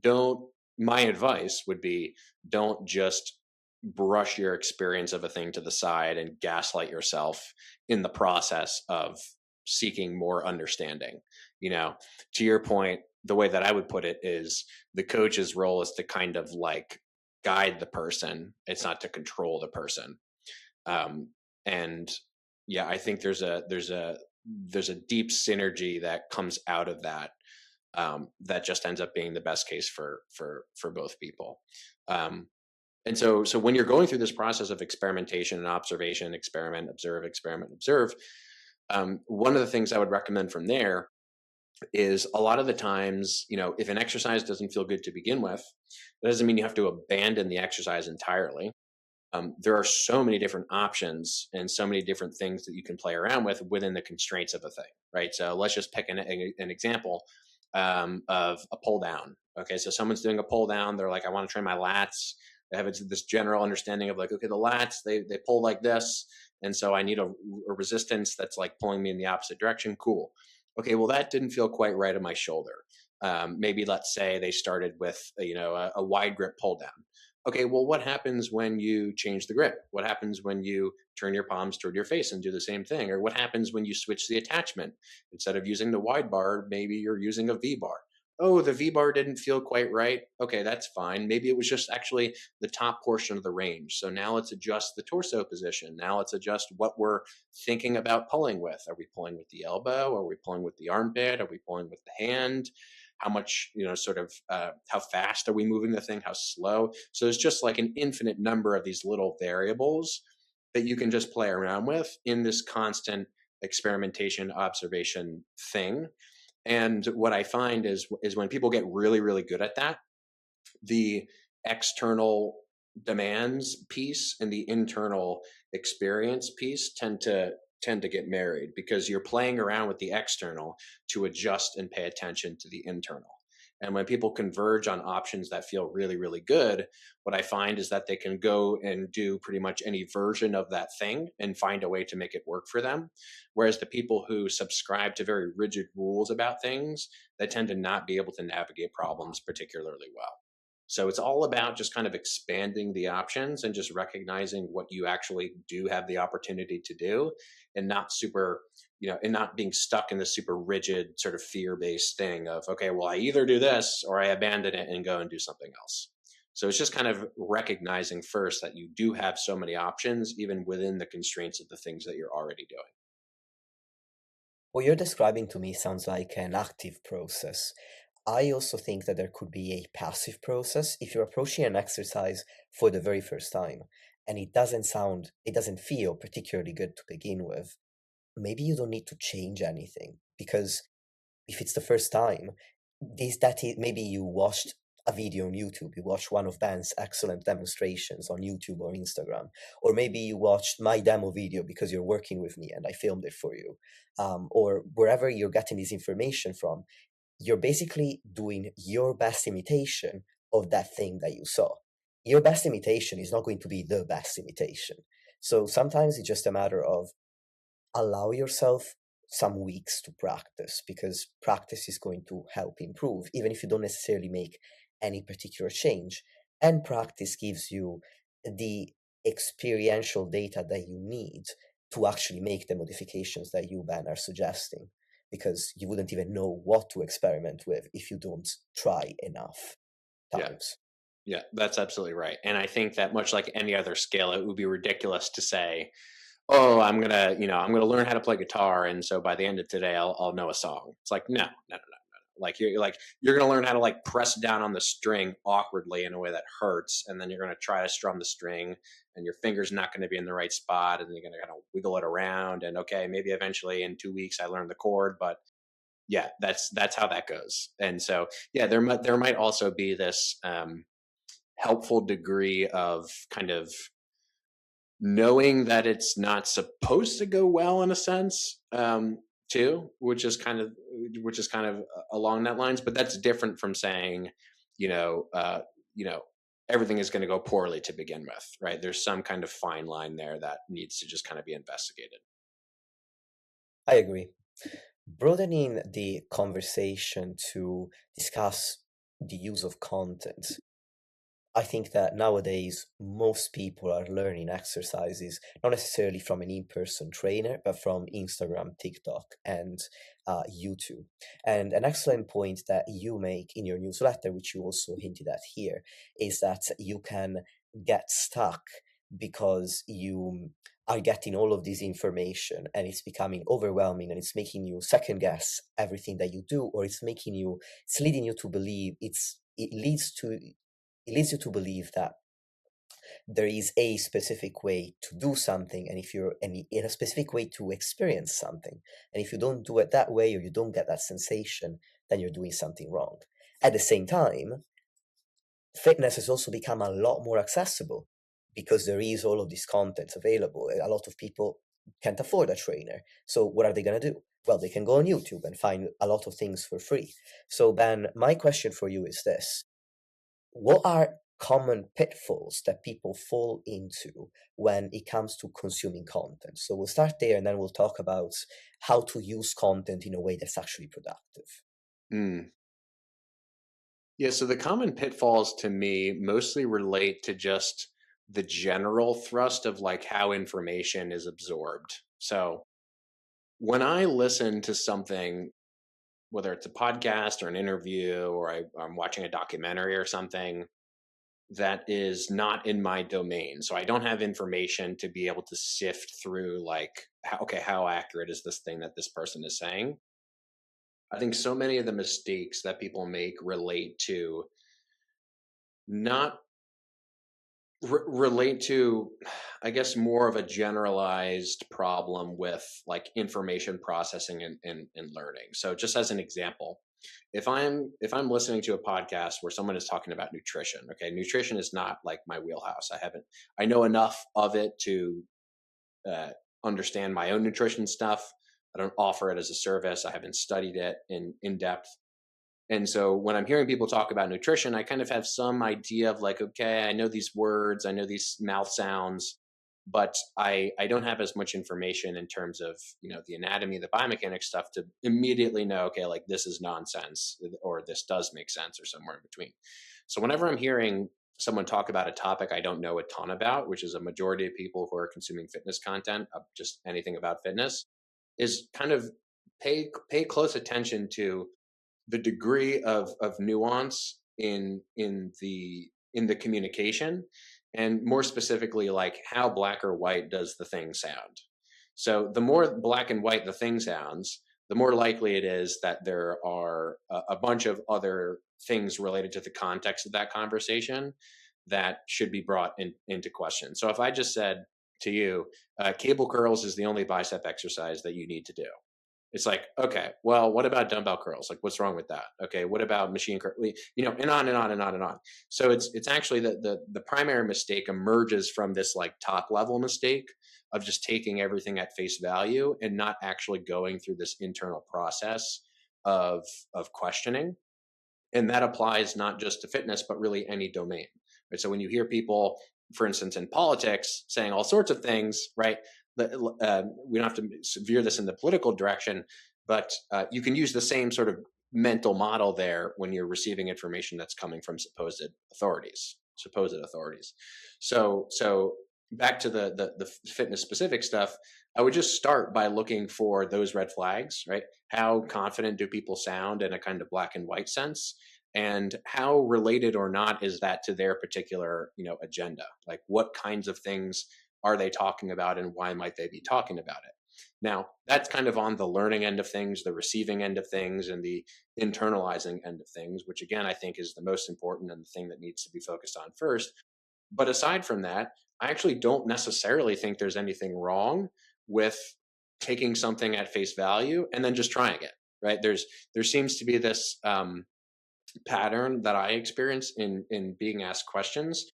don't my advice would be, don't just brush your experience of a thing to the side and gaslight yourself in the process of seeking more understanding. You know, to your point, the way that I would put it is the coach's role is to kind of like guide the person. It's not to control the person. Um, and yeah, I think there's a deep synergy that comes out of that, that just ends up being the best case for both people. Um, and so when you're going through this process of experimentation and observation, experiment, observe, one of the things I would recommend from there is a lot of the times, if an exercise doesn't feel good to begin with, that doesn't mean you have to abandon the exercise entirely. There are so many different options and so many different things that you can play around with within the constraints of a thing, right? So let's just pick an example, of a pull down. Okay, so someone's doing a pull down. They're like, I want to train my lats. They have this general understanding of like, okay, the lats they pull like this, and so I need a resistance that's like pulling me in the opposite direction. Cool. Okay, well that didn't feel quite right on my shoulder. Maybe let's say they started with a wide grip pull down. Okay, well, what happens when you change the grip? What happens when you turn your palms toward your face and do the same thing? Or what happens when you switch the attachment? Instead of using the wide bar, maybe you're using a V bar. Oh, the V bar didn't feel quite right. Okay, that's fine. Maybe it was just actually the top portion of the range. So now let's adjust the torso position. Now let's adjust what we're thinking about pulling with. Are we pulling with the elbow? Are we pulling with the armpit? Are we pulling with the hand? How much, how fast are we moving the thing? How slow? So there's just like an infinite number of these little variables that you can just play around with in this constant experimentation observation thing. And what I find is when people get really, really good at that, the external demands piece and the internal experience piece tend to get married, because you're playing around with the external to adjust and pay attention to the internal. And when people converge on options that feel really, really good, what I find is that they can go and do pretty much any version of that thing and find a way to make it work for them. Whereas the people who subscribe to very rigid rules about things, they tend to not be able to navigate problems particularly well. So it's all about just kind of expanding the options and just recognizing what you actually do have the opportunity to do, and not and not being stuck in this super rigid sort of fear-based thing of, okay, well, I either do this or I abandon it and go and do something else. So it's just kind of recognizing first that you do have so many options, even within the constraints of the things that you're already doing. What you're describing to me sounds like an active process. I also think that there could be a passive process if you're approaching an exercise for the very first time and it doesn't feel particularly good to begin with. Maybe you don't need to change anything, because if it's the first time, maybe you watched a video on YouTube, you watched one of Ben's excellent demonstrations on YouTube or Instagram, or maybe you watched my demo video because you're working with me and I filmed it for you, or wherever you're getting this information from, you're basically doing your best imitation of that thing that you saw. Your best imitation is not going to be the best imitation. So sometimes it's just a matter of allow yourself some weeks to practice, because practice is going to help improve, even if you don't necessarily make any particular change. And practice gives you the experiential data that you need to actually make the modifications that you, Ben, are suggesting, because you wouldn't even know what to experiment with if you don't try enough Yeah. times. Yeah, that's absolutely right. And I think that much like any other skill, it would be ridiculous to say, "Oh, I'm gonna learn how to play guitar, and so by the end of today, I'll know a song." It's like, no, no, no, no, no. You're gonna learn how to like press down on the string awkwardly in a way that hurts, and then you're gonna try to strum the string, and your finger's not gonna be in the right spot, and you're gonna kind of wiggle it around. And okay, maybe eventually in 2 weeks I learned the chord, but yeah, that's how that goes. And so yeah, there might also be this helpful degree of kind of knowing that it's not supposed to go well in a sense, too, which is kind of along that lines. But that's different from saying, you know, uh, you know, everything is going to go poorly to begin with, right? There's some kind of fine line there that needs to just kind of be investigated. I agree. Broadening the conversation to discuss the use of content, I think that nowadays most people are learning exercises not necessarily from an in-person trainer, but from Instagram, TikTok, and YouTube. And an excellent point that you make in your newsletter, which you also hinted at here, is that you can get stuck because you are getting all of this information and it's becoming overwhelming and it's making you second guess everything that you do, or it's leading you to believe it leads you to believe that there is a specific way to do something, and if you're in a specific way to experience something, and if you don't do it that way or you don't get that sensation, then you're doing something wrong. At the same time, fitness has also become a lot more accessible because there is all of this content available. A lot of people can't afford a trainer, so what are they going to do? Well, they can go on YouTube and find a lot of things for free. So Ben, my question for you is this: what are common pitfalls that people fall into when it comes to consuming content? So we'll start there and then we'll talk about how to use content in a way that's actually productive. Mm. Yeah, so the common pitfalls to me mostly relate to just the general thrust of like how information is absorbed. So when I listen to something, whether it's a podcast or an interview or I'm watching a documentary or something that is not in my domain, so I don't have information to be able to sift through like, how accurate is this thing that this person is saying? I think so many of the mistakes that people make relate to not relate to, I guess, more of a generalized problem with like information processing and learning. So just as an example, if I'm listening to a podcast where someone is talking about nutrition, okay, nutrition is not like my wheelhouse. I know enough of it to uh, understand my own nutrition stuff. I don't offer it as a service. I haven't studied it in depth. And so when I'm hearing people talk about nutrition, I kind of have some idea of like, okay, I know these words, I know these mouth sounds, but I don't have as much information in terms of, the anatomy, the biomechanics stuff to immediately know, okay, like this is nonsense or this does make sense or somewhere in between. So whenever I'm hearing someone talk about a topic I don't know a ton about, which is a majority of people who are consuming fitness content, just anything about fitness, is kind of pay close attention to the degree of nuance in the communication, and more specifically like how black or white does the thing sound. So the more black and white the thing sounds, the more likely it is that there are a bunch of other things related to the context of that conversation that should be brought into question. So if I just said to you, cable curls is the only bicep exercise that you need to do, it's like, okay, well, what about dumbbell curls? Like, what's wrong with that? Okay, what about machine curl? And on and on and on and on. So it's actually the primary mistake emerges from this like top level mistake of just taking everything at face value and not actually going through this internal process of questioning. And that applies not just to fitness, but really any domain. Right. So when you hear people, for instance, in politics saying all sorts of things, right? We don't have to veer this in the political direction, but you can use the same sort of mental model there when you're receiving information that's coming from supposed authorities. So back to the fitness specific stuff, I would just start by looking for those red flags, right? How confident do people sound in a kind of black and white sense? And how related or not is that to their particular, agenda? Like what kinds of things are they talking about and why might they be talking about it? Now, that's kind of on the learning end of things, the receiving end of things, and the internalizing end of things, which again, I think is the most important and the thing that needs to be focused on first. But aside from that, I actually don't necessarily think there's anything wrong with taking something at face value and then just trying it, right? There seems to be this pattern that I experience in being asked questions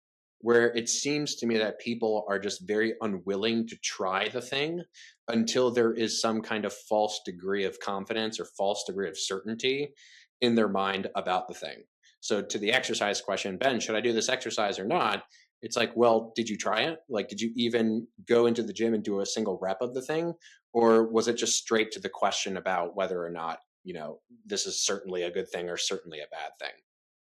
where it seems to me that people are just very unwilling to try the thing until there is some kind of false degree of confidence or false degree of certainty in their mind about the thing. So to the exercise question, Ben, should I do this exercise or not? It's like, well, did you try it? Like, did you even go into the gym and do a single rep of the thing? Or was it just straight to the question about whether or not, this is certainly a good thing or certainly a bad thing?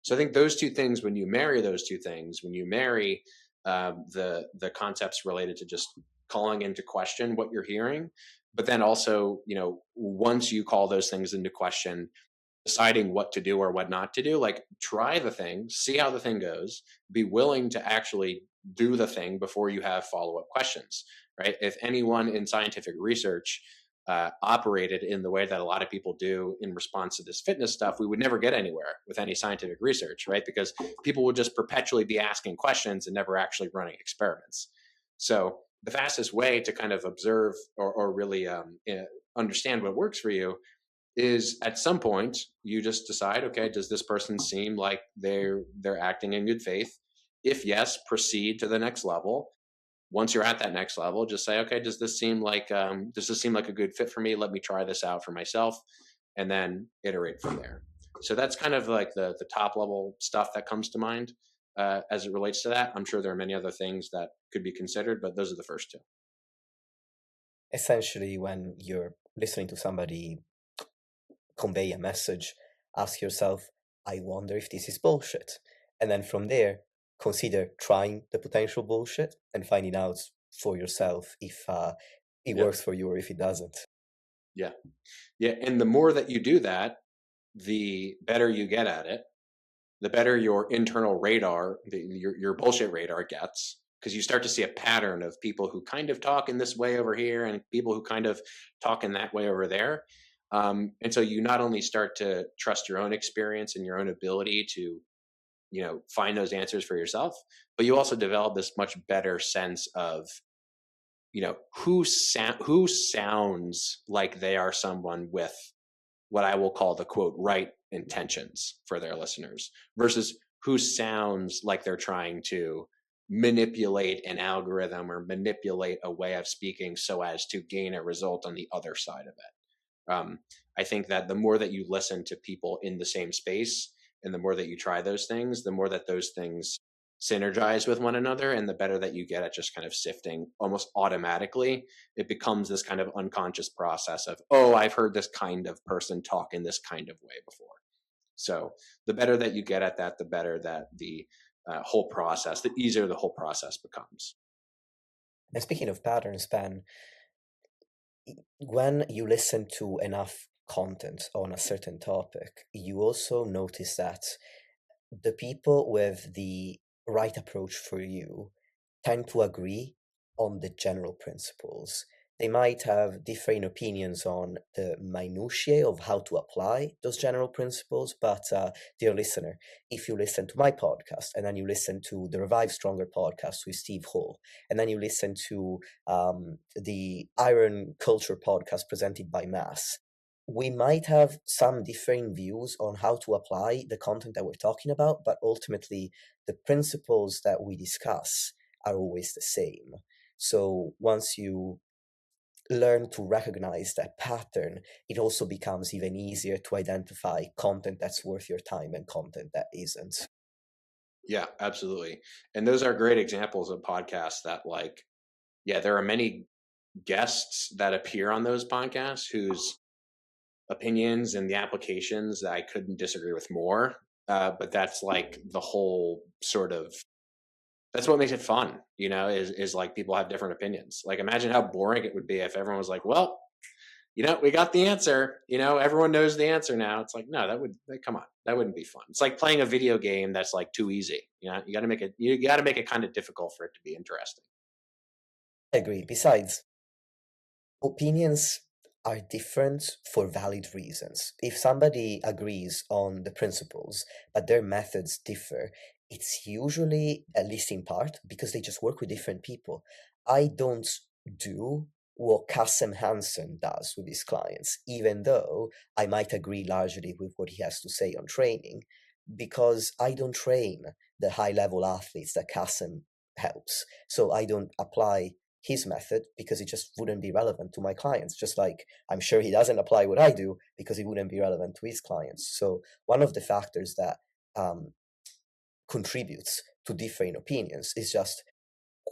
So I think those two things, when you marry those two things, when you marry the concepts related to just calling into question what you're hearing, but then also, once you call those things into question, deciding what to do or what not to do, like try the thing, see how the thing goes, be willing to actually do the thing before you have follow up questions, right? If anyone in scientific research operated in the way that a lot of people do in response to this fitness stuff, we would never get anywhere with any scientific research, right? Because people would just perpetually be asking questions and never actually running experiments. So the fastest way to kind of observe or really understand what works for you is at some point you just decide, okay, does this person seem like they're acting in good faith? If yes, proceed to the next level. Once you're at that next level, just say, okay, does this seem like a good fit for me? Let me try this out for myself, and then iterate from there. So that's kind of like the top level stuff that comes to mind as it relates to that. I'm sure there are many other things that could be considered, but those are the first two. Essentially, when you're listening to somebody convey a message, ask yourself, I wonder if this is bullshit. And then from there, consider trying the potential bullshit and finding out for yourself if it Yeah. works for you or if it doesn't. Yeah. Yeah. And the more that you do that, the better you get at it, the better your internal radar, your bullshit radar gets, because you start to see a pattern of people who kind of talk in this way over here and people who kind of talk in that way over there. And so you not only start to trust your own experience and your own ability to, find those answers for yourself, but you also develop this much better sense of, who sounds like they are someone with what I will call the quote right intentions for their listeners versus who sounds like they're trying to manipulate an algorithm or manipulate a way of speaking so as to gain a result on the other side of it. I think that the more that you listen to people in the same space and the more that you try those things, the more that those things synergize with one another and the better that you get at just kind of sifting almost automatically. It becomes this kind of unconscious process of, oh, I've heard this kind of person talk in this kind of way before. So the better that you get at that, the better that the whole process, the easier the whole process becomes. And speaking of patterns, Ben, when you listen to enough content on a certain topic, you also notice that the people with the right approach for you tend to agree on the general principles. They might have differing opinions on the minutiae of how to apply those general principles, but dear listener, if you listen to my podcast and then you listen to the Revive Stronger podcast with Steve Hall, and then you listen to the Iron Culture podcast presented by Mass, we might have some differing views on how to apply the content that we're talking about, but ultimately the principles that we discuss are always the same. So once you learn to recognize that pattern, it also becomes even easier to identify content that's worth your time and content that isn't. Yeah, absolutely. And those are great examples of podcasts that, like, yeah, there are many guests that appear on those podcasts whose opinions and the applications that I couldn't disagree with more. But that's like the whole sort of, that's what makes it fun, is like people have different opinions. Like imagine how boring it would be if everyone was like, well, we got the answer, everyone knows the answer now. It's like, no, come on, that wouldn't be fun. It's like playing a video game that's like too easy. You got to make it kind of difficult for it to be interesting. I agree. Besides, opinions are different for valid reasons. If somebody agrees on the principles, but their methods differ, it's usually, at least in part, because they just work with different people. I don't do what Kassem Hansen does with his clients, even though I might agree largely with what he has to say on training, because I don't train the high level athletes that Kassem helps. So I don't apply his method because it just wouldn't be relevant to my clients, just like I'm sure he doesn't apply what I do because it wouldn't be relevant to his clients. So one of the factors that contributes to differing opinions is just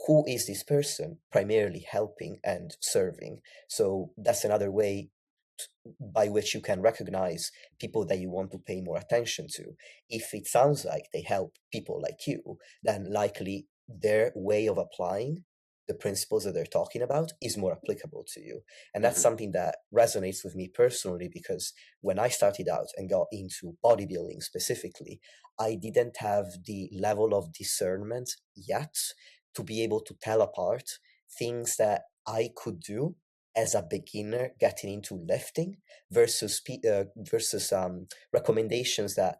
who is this person primarily helping and serving. So that's another way by which you can recognize people that you want to pay more attention to. If it sounds like they help people like you, then likely their way of applying the principles that they're talking about is more applicable to you. And that's Hmm. something that resonates with me personally, because when I started out and got into bodybuilding specifically, I didn't have the level of discernment yet to be able to tell apart things that I could do as a beginner getting into lifting versus recommendations that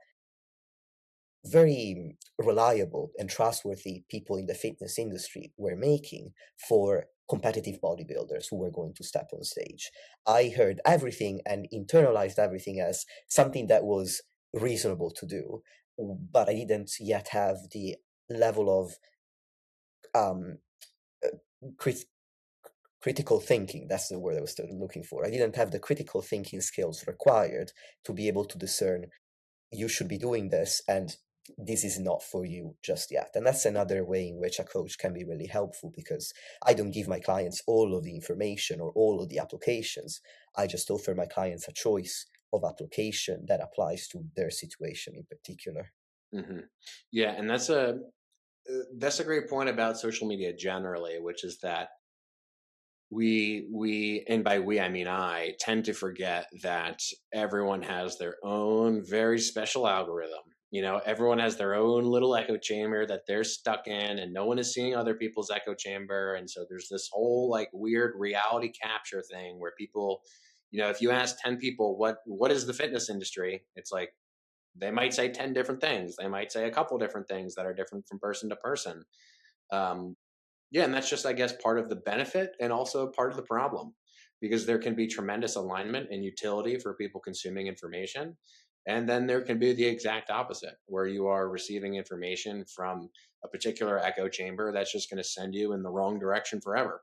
very reliable and trustworthy people in the fitness industry were making for competitive bodybuilders who were going to step on stage. I heard everything and internalized everything as something that was reasonable to do, but I didn't yet have the level of um, uh, crit- critical thinking. That's the word I was looking for. I didn't have the critical thinking skills required to be able to discern you should be doing this and this is not for you just yet. And that's another way in which a coach can be really helpful, because I don't give my clients all of the information or all of the applications. I just offer my clients a choice of application that applies to their situation in particular. Hmm. Yeah, and that's a great point about social media generally, which is that we and by we I mean I tend to forget that everyone has their own very special algorithm. Everyone has their own little echo chamber that they're stuck in, and no one is seeing other people's echo chamber. And so there's this whole like weird reality capture thing where people, if you ask 10 people what is the fitness industry, it's like they might say 10 different things. They might say a couple different things that are different from person to person. um, yeah, and that's just, I guess, part of the benefit and also part of the problem, because there can be tremendous alignment and utility for people consuming information. And then there can be the exact opposite, where you are receiving information from a particular echo chamber that's just going to send you in the wrong direction forever.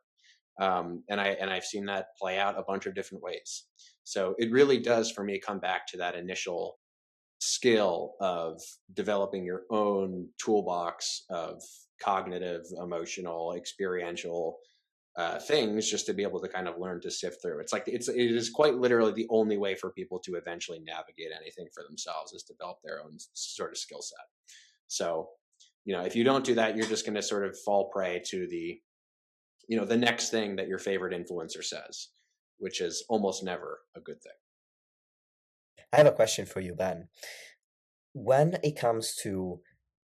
And I've seen that play out a bunch of different ways. So it really does, for me, come back to that initial skill of developing your own toolbox of cognitive, emotional, experiential things, just to be able to kind of learn to sift through. It is quite literally the only way for people to eventually navigate anything for themselves, is develop their own sort of skill set. So, if you don't do that, you're just going to sort of fall prey to the next thing that your favorite influencer says, which is almost never a good thing. I have a question for you, Ben. When it comes to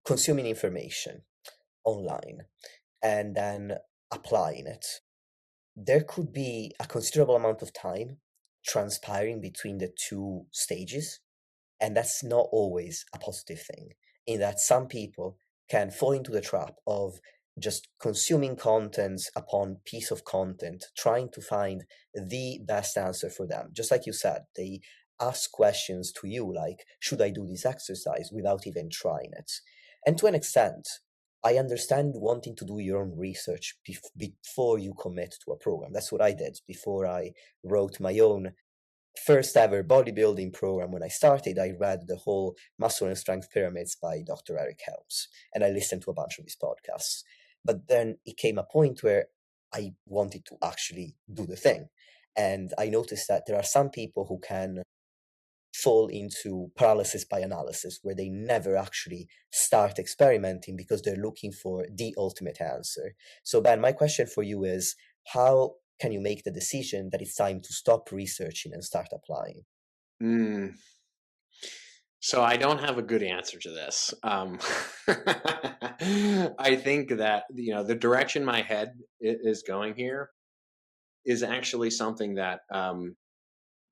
consuming information online and then applying it, there could be a considerable amount of time transpiring between the two stages. And that's not always a positive thing, in that some people can fall into the trap of just consuming content upon piece of content, trying to find the best answer for them. Just like you said, they ask questions to you like, should I do this exercise, without even trying it? And to an extent, I understand wanting to do your own research before you commit to a program. That's what I did before I wrote my own first ever bodybuilding program. When I started, I read the whole Muscle and Strength Pyramids by Dr. Eric Helms, and I listened to a bunch of his podcasts. But then it came a point where I wanted to actually do the thing. And I noticed that there are some people who can fall into paralysis by analysis, where they never actually start experimenting because they're looking for the ultimate answer. So, Ben, my question for you is, how can you make the decision that it's time to stop researching and start applying? Mm. So I don't have a good answer to this. I think that the direction my head is going here is actually something that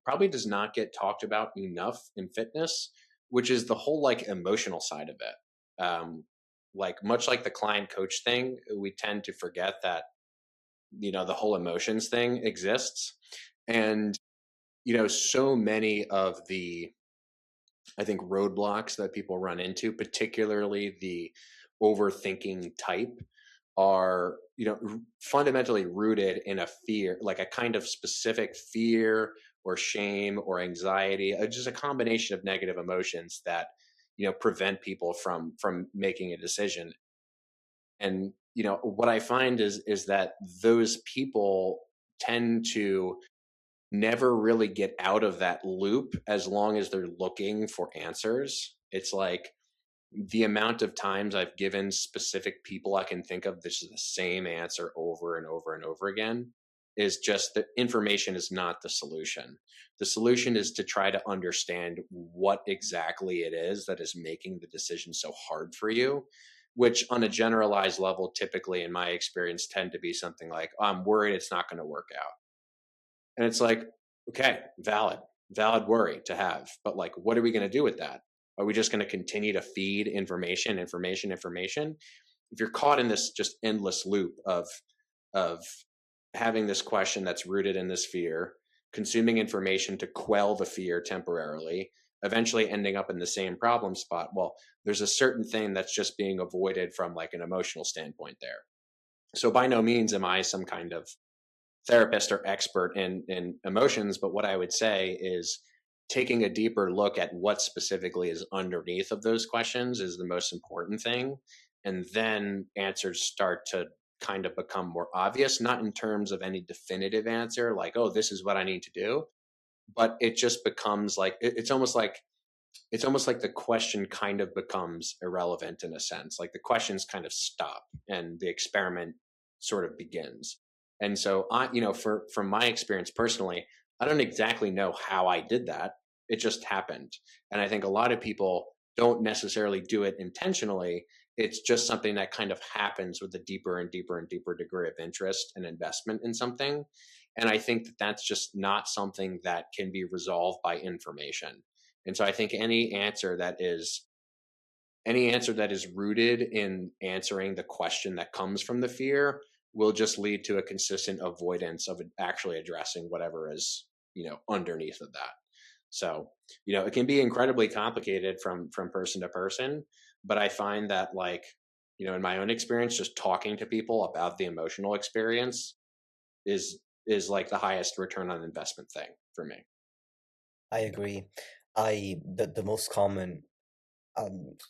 probably does not get talked about enough in fitness, which is the whole like emotional side of it. Like much like the client coach thing, we tend to forget that the whole emotions thing exists, and so many of the, I think, roadblocks that people run into, particularly the overthinking type, are fundamentally rooted in a fear, like a kind of specific fear or shame or anxiety, just a combination of negative emotions that prevent people from making a decision. And what I find is that those people tend to never really get out of that loop as long as they're looking for answers. It's like the amount of times I've given specific people I can think of this is the same answer over and over and over again is just that information is not the solution. The solution is to try to understand what exactly it is that is making the decision so hard for you, which on a generalized level, typically in my experience, tend to be something like, "Oh, I'm worried it's not going to work out." And it's like, okay, valid worry to have. But like, what are we going to do with that? Are we just going to continue to feed information? If you're caught in this just endless loop of having this question that's rooted in this fear, consuming information to quell the fear temporarily, eventually ending up in the same problem spot, well, there's a certain thing that's just being avoided from like an emotional standpoint there. So by no means am I some kind of therapist or expert in emotions, but what I would say is taking a deeper look at what specifically is underneath of those questions is the most important thing. And then answers start to kind of become more obvious, not in terms of any definitive answer, like, oh, this is what I need to do, but it just becomes like it's almost like the question kind of becomes irrelevant in a sense. Like the questions kind of stop and the experiment sort of begins. And so from my experience personally, I don't exactly know how I did that. It just happened. And I think a lot of people don't necessarily do it intentionally. It's just something that kind of happens with a deeper and deeper and deeper degree of interest and investment in something. And I think that that's just not something that can be resolved by information. And so I think any answer that is rooted in answering the question that comes from the fear will just lead to a consistent avoidance of actually addressing whatever is, underneath of that. So, it can be incredibly complicated from person to person, but I find that like, in my own experience, just talking to people about the emotional experience is like the highest return on investment thing for me. I agree. The most common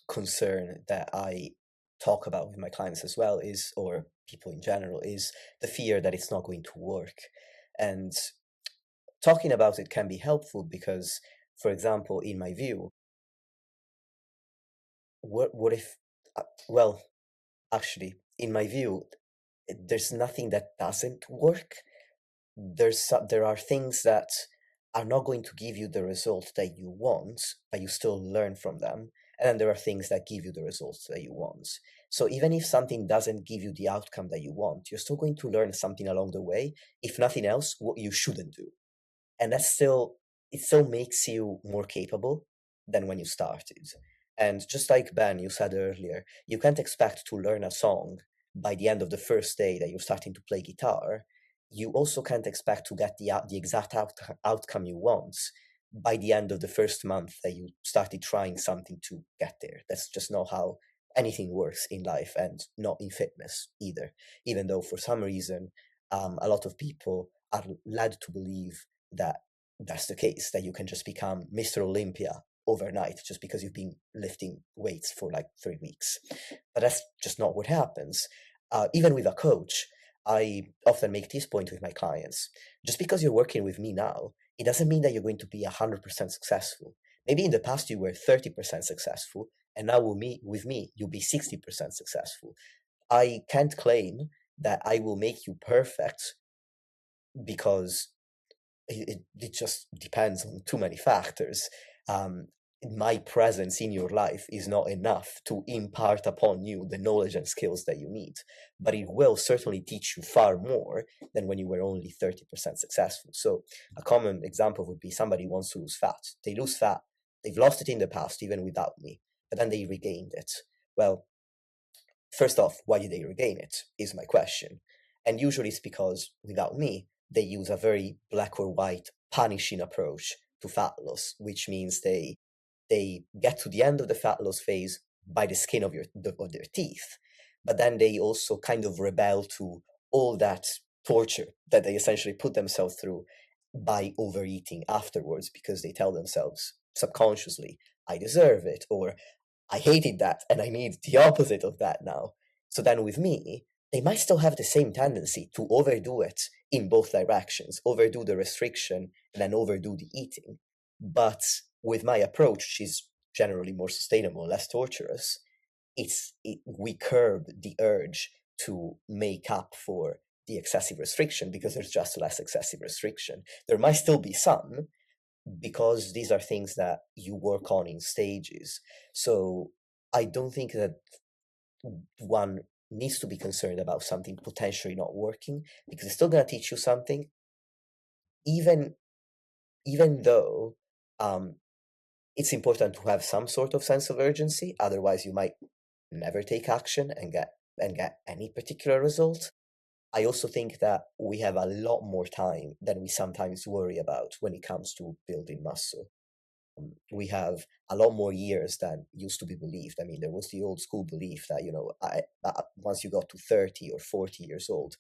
concern that I talk about with my clients as well is, or people in general, is the fear that it's not going to work. And talking about it can be helpful because, for example, in my view, what if, well, actually, in my view, there's nothing that doesn't work. There are things that are not going to give you the result that you want, but you still learn from them. And then there are things that give you the results that you want. So even if something doesn't give you the outcome that you want, you're still going to learn something along the way, if nothing else, what you shouldn't do. And it still makes you more capable than when you started. And just like Ben, you said earlier, you can't expect to learn a song by the end of the first day that you're starting to play guitar. You also can't expect to get the exact outcome you want by the end of the first month that you started trying something to get there. That's just not how anything works in life, and not in fitness either. Even though for some reason, a lot of people are led to believe that that's the case, that you can just become Mr. Olympia overnight just because you've been lifting weights for like 3 weeks. But that's just not what happens. Even with a coach, I often make this point with my clients. Just because you're working with me now, it doesn't mean that you're going to be 100% successful. Maybe in the past you were 30% successful, and now with me, you'll be 60% successful. I can't claim that I will make you perfect because it just depends on too many factors. My presence in your life is not enough to impart upon you the knowledge and skills that you need, but it will certainly teach you far more than when you were only 30% successful. So a common example would be somebody wants to lose fat. They lose fat, they've lost it in the past, even without me, but then they regained it. Well, first off, why did they regain it is my question. And usually it's because without me, they use a very black or white punishing approach to fat loss, which means they get to the end of the fat loss phase by the skin of their teeth, but then they also kind of rebel to all that torture that they essentially put themselves through by overeating afterwards, because they tell themselves subconsciously, I deserve it, or I hated that and I need the opposite of that now. So then with me, they might still have the same tendency to overdo it in both directions, overdo the restriction and then overdo the eating. But with my approach, which is generally more sustainable, less torturous, we curb the urge to make up for the excessive restriction because there's just less excessive restriction. There might still be some because these are things that you work on in stages. So I don't think that one needs to be concerned about something potentially not working because it's still going to teach you something, even though um, it's important to have some sort of sense of urgency. Otherwise, you might never take action and get any particular result. I also think that we have a lot more time than we sometimes worry about when it comes to building muscle. We have a lot more years than used to be believed. I mean, there was the old school belief that, once you got to 30 or 40 years old,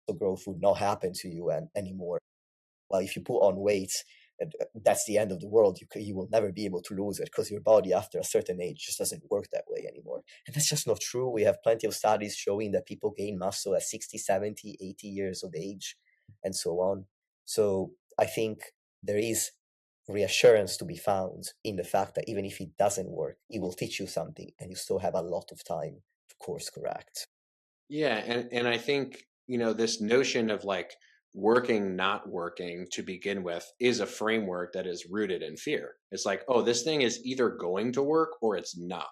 the growth would not happen to you anymore. Well, if you put on weight, that's the end of the world. You will never be able to lose it because your body after a certain age just doesn't work that way anymore. And that's just not true. We have plenty of studies showing that people gain muscle at 60, 70, 80 years of age and so on. So I think there is reassurance to be found in the fact that even if it doesn't work, it will teach you something and you still have a lot of time to course correct. Yeah, and I think, this notion of like working not working to begin with is a framework that is rooted in fear. It's like, oh, this thing is either going to work or it's not.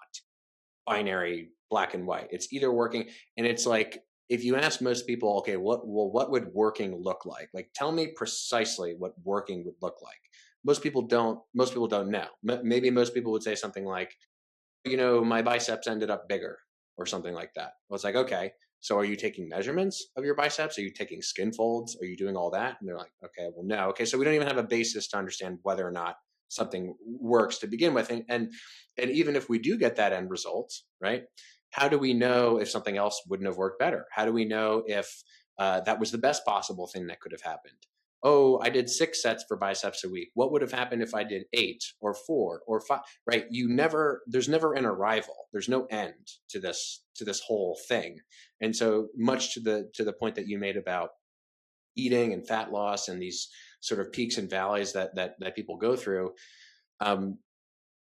Binary, black and white. It's either working, and it's like if you ask most people, okay, what would working look like? Like, tell me precisely what working would look like. Most people don't. Most people don't know. Maybe most people would say something like, my biceps ended up bigger or something like that. Well, it's like, okay, so are you taking measurements of your biceps? Are you taking skin folds? Are you doing all that? And they're like, okay, well, no. Okay, so we don't even have a basis to understand whether or not something works to begin with. And even if we do get that end result, right? How do we know if something else wouldn't have worked better? How do we know if that was the best possible thing that could have happened? Oh, I did 6 sets for biceps a week. What would have happened if I did 8 or 4 or 5? Right? There's never an arrival. There's no end to this whole thing. And so much to the point that you made about eating and fat loss and these sort of peaks and valleys that people go through. Um,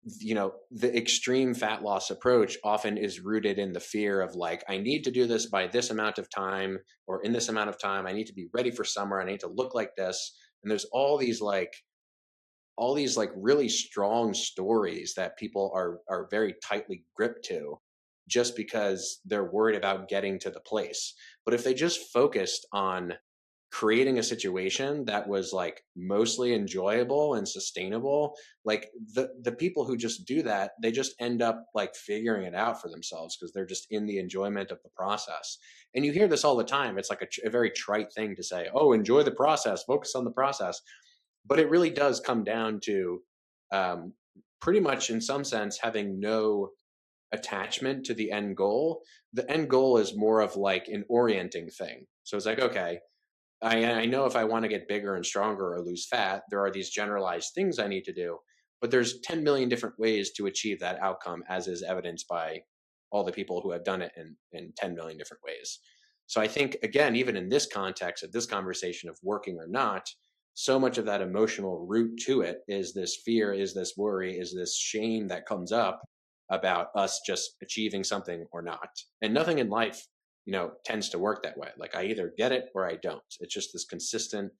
the extreme fat loss approach often is rooted in the fear of like, I need to do this by this amount of time, or in this amount of time, I need to be ready for summer. I need to look like this. And there's all these like really strong stories that people are very tightly gripped to just because they're worried about getting to the place. But if they just focused on creating a situation that was like mostly enjoyable and sustainable, like the people who just do that, they just end up like figuring it out for themselves because they're just in the enjoyment of the process. And you hear this all the time. It's like a very trite thing to say, oh, enjoy the process, focus on the process. But it really does come down to um, pretty much in some sense having no attachment to the end goal. The end goal is more of like an orienting thing. So it's like, okay, I know if I want to get bigger and stronger or lose fat, there are these generalized things I need to do, but there's 10 million different ways to achieve that outcome, as is evidenced by all the people who have done it in 10 million different ways. So I think, again, even in this context of this conversation of working or not, so much of that emotional root to it is this fear, is this worry, is this shame that comes up about us just achieving something or not. And nothing in life tends to work that way. Like I either get it or I don't. It's just this consistent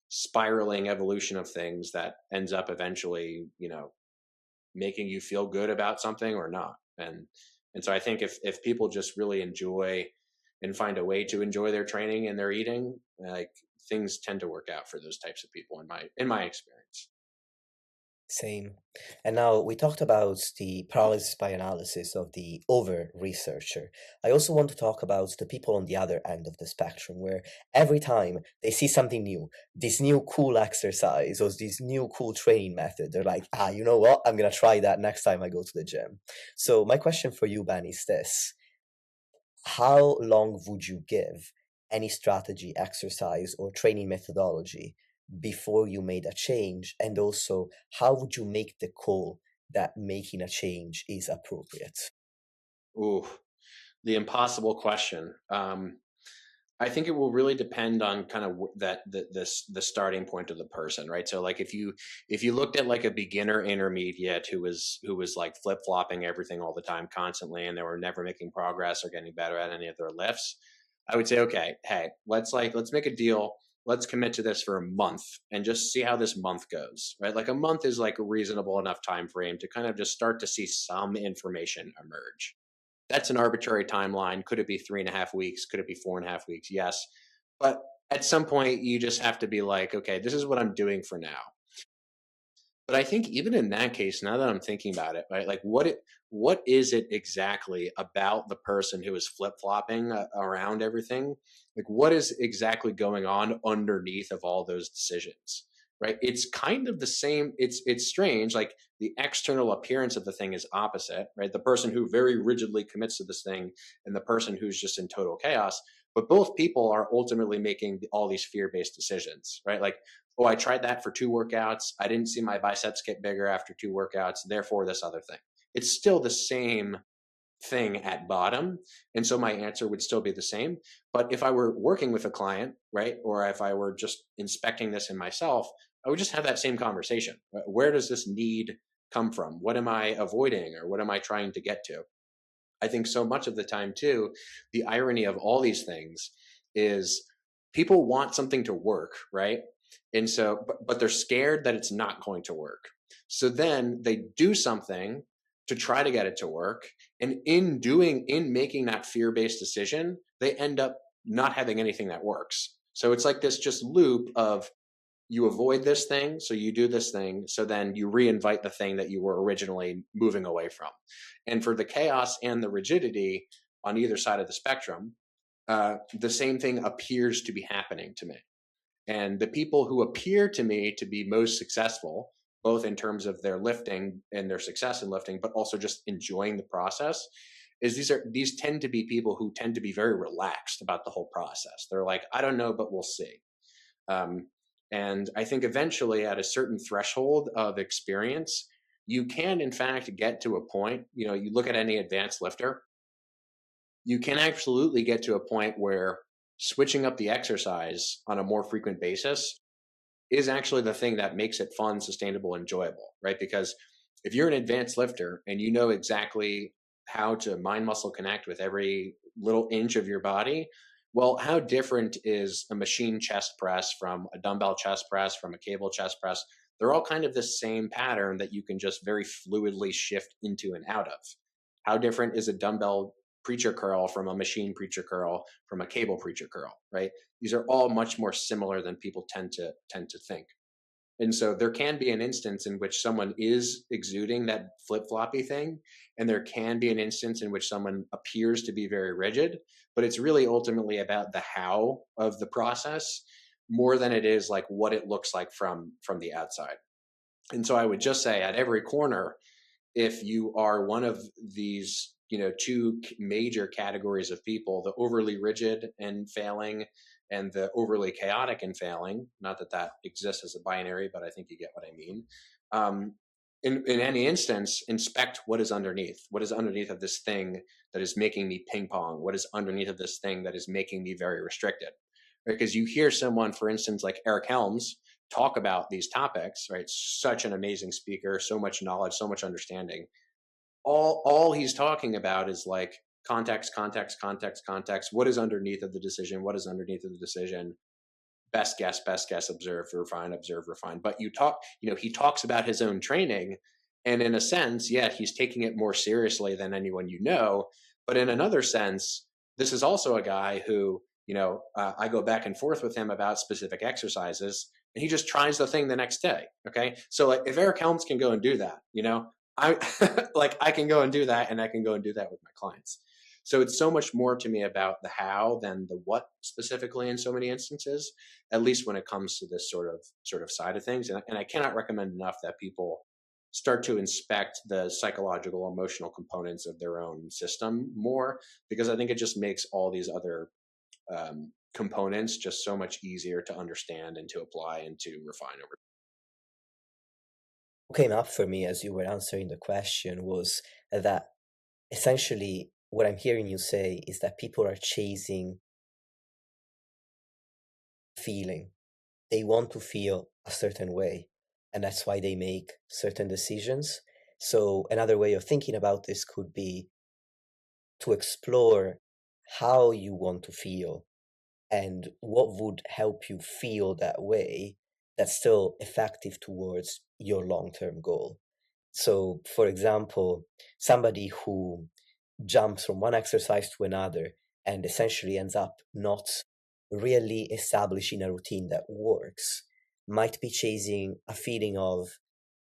spiraling evolution of things that ends up eventually, making you feel good about something or not. And so I think if people just really enjoy and find a way to enjoy their training and their eating, like things tend to work out for those types of people in my experience. Same. And now we talked about the paralysis by analysis of the over researcher. I also want to talk about the people on the other end of the spectrum, where every time they see something new, this new cool exercise or this new cool training method, they're like, you know what? I'm going to try that next time I go to the gym. So, my question for you, Ben, is this: how long would you give any strategy, exercise, or training methodology before you made a change? And also, how would you make the call that making a change is appropriate? Ooh, The impossible question. I think it will really depend on kind of the starting point of the person, right? So like if you looked at like a beginner intermediate who was like flip flopping everything all the time constantly, and they were never making progress or getting better at any of their lifts, I would say, okay, hey, let's make a deal. Let's commit to this for a month and just see how this month goes, right? Like a month is like a reasonable enough time frame to kind of just start to see some information emerge. That's an arbitrary timeline. Could it be 3.5 weeks? Could it be 4.5 weeks? Yes. But at some point, you just have to be like, okay, this is what I'm doing for now. But I think even in that case, now that I'm thinking about it, right, like what is it exactly about the person who is flip flopping around everything? Like, what is exactly going on underneath of all those decisions? Right? It's kind of the same. It's strange. Like the external appearance of the thing is opposite, right? The person who very rigidly commits to this thing and the person who's just in total chaos. But both people are ultimately making all these fear based decisions, right? Like, oh, I tried that for 2 workouts. I didn't see my biceps get bigger after 2 workouts. Therefore, this other thing. It's still the same thing at bottom. And so my answer would still be the same. But if I were working with a client, right, or if I were just inspecting this in myself, I would just have that same conversation. Where does this need come from? What am I avoiding or what am I trying to get to? I think so much of the time, too, the irony of all these things is people want something to work, right? And so, but they're scared that it's not going to work. So then they do something to try to get it to work. And in making that fear based decision, they end up not having anything that works. So it's like this just loop of you avoid this thing, so you do this thing, so then you reinvite the thing that you were originally moving away from. And for the chaos and the rigidity on either side of the spectrum, the same thing appears to be happening to me. And the people who appear to me to be most successful, both in terms of their lifting and their success in lifting, but also just enjoying the process, is these tend to be people who tend to be very relaxed about the whole process. They're like, I don't know, but we'll see. Um, and I think eventually, at a certain threshold of experience, you can, in fact, get to a point. You look at any advanced lifter, you can absolutely get to a point where switching up the exercise on a more frequent basis is actually the thing that makes it fun, sustainable, enjoyable, right? Because if you're an advanced lifter and you know exactly how to mind muscle connect with every little inch of your body, well, how different is a machine chest press from a dumbbell chest press, from a cable chest press? They're all kind of the same pattern that you can just very fluidly shift into and out of. How different is a dumbbell preacher curl from a machine preacher curl from a cable preacher curl, right? These are all much more similar than people tend to think. And so there can be an instance in which someone is exuding that flip floppy thing, and there can be an instance in which someone appears to be very rigid, but it's really ultimately about the how of the process more than it is like what it looks like from the outside. And so I would just say at every corner, if you are one of these, two major categories of people, the overly rigid and failing and the overly chaotic and failing, not that that exists as a binary, but I think you get what I mean. Um, in any instance, inspect what is underneath. What is underneath of this thing that is making me ping pong? What is underneath of this thing that is making me very restricted? Because you hear someone, for instance, like Eric Helms, talk about these topics, right? Such an amazing speaker, so much knowledge, so much understanding. All he's talking about is like context, context, context, context. What is underneath of the decision? What is underneath of the decision? Best guess, observe, refine. But he talks about his own training. And in a sense, yeah, he's taking it more seriously than anyone you know. But in another sense, this is also a guy who, I go back and forth with him about specific exercises, and he just tries the thing the next day. Okay. So like if Eric Helms can go and do that, I like I can go and do that, and I can go and do that with my clients. So it's so much more to me about the how than the what specifically in so many instances, at least when it comes to this sort of side of things. And I cannot recommend enough that people start to inspect the psychological, emotional components of their own system more, because I think it just makes all these other components just so much easier to understand and to apply and to refine over. What came up for me as you were answering the question was that essentially what I'm hearing you say is that people are chasing feeling. They want to feel a certain way, and that's why they make certain decisions. So another way of thinking about this could be to explore how you want to feel and what would help you feel that way that's still effective towards your long-term goal. So, for example, somebody who jumps from one exercise to another and essentially ends up not really establishing a routine that works might be chasing a feeling of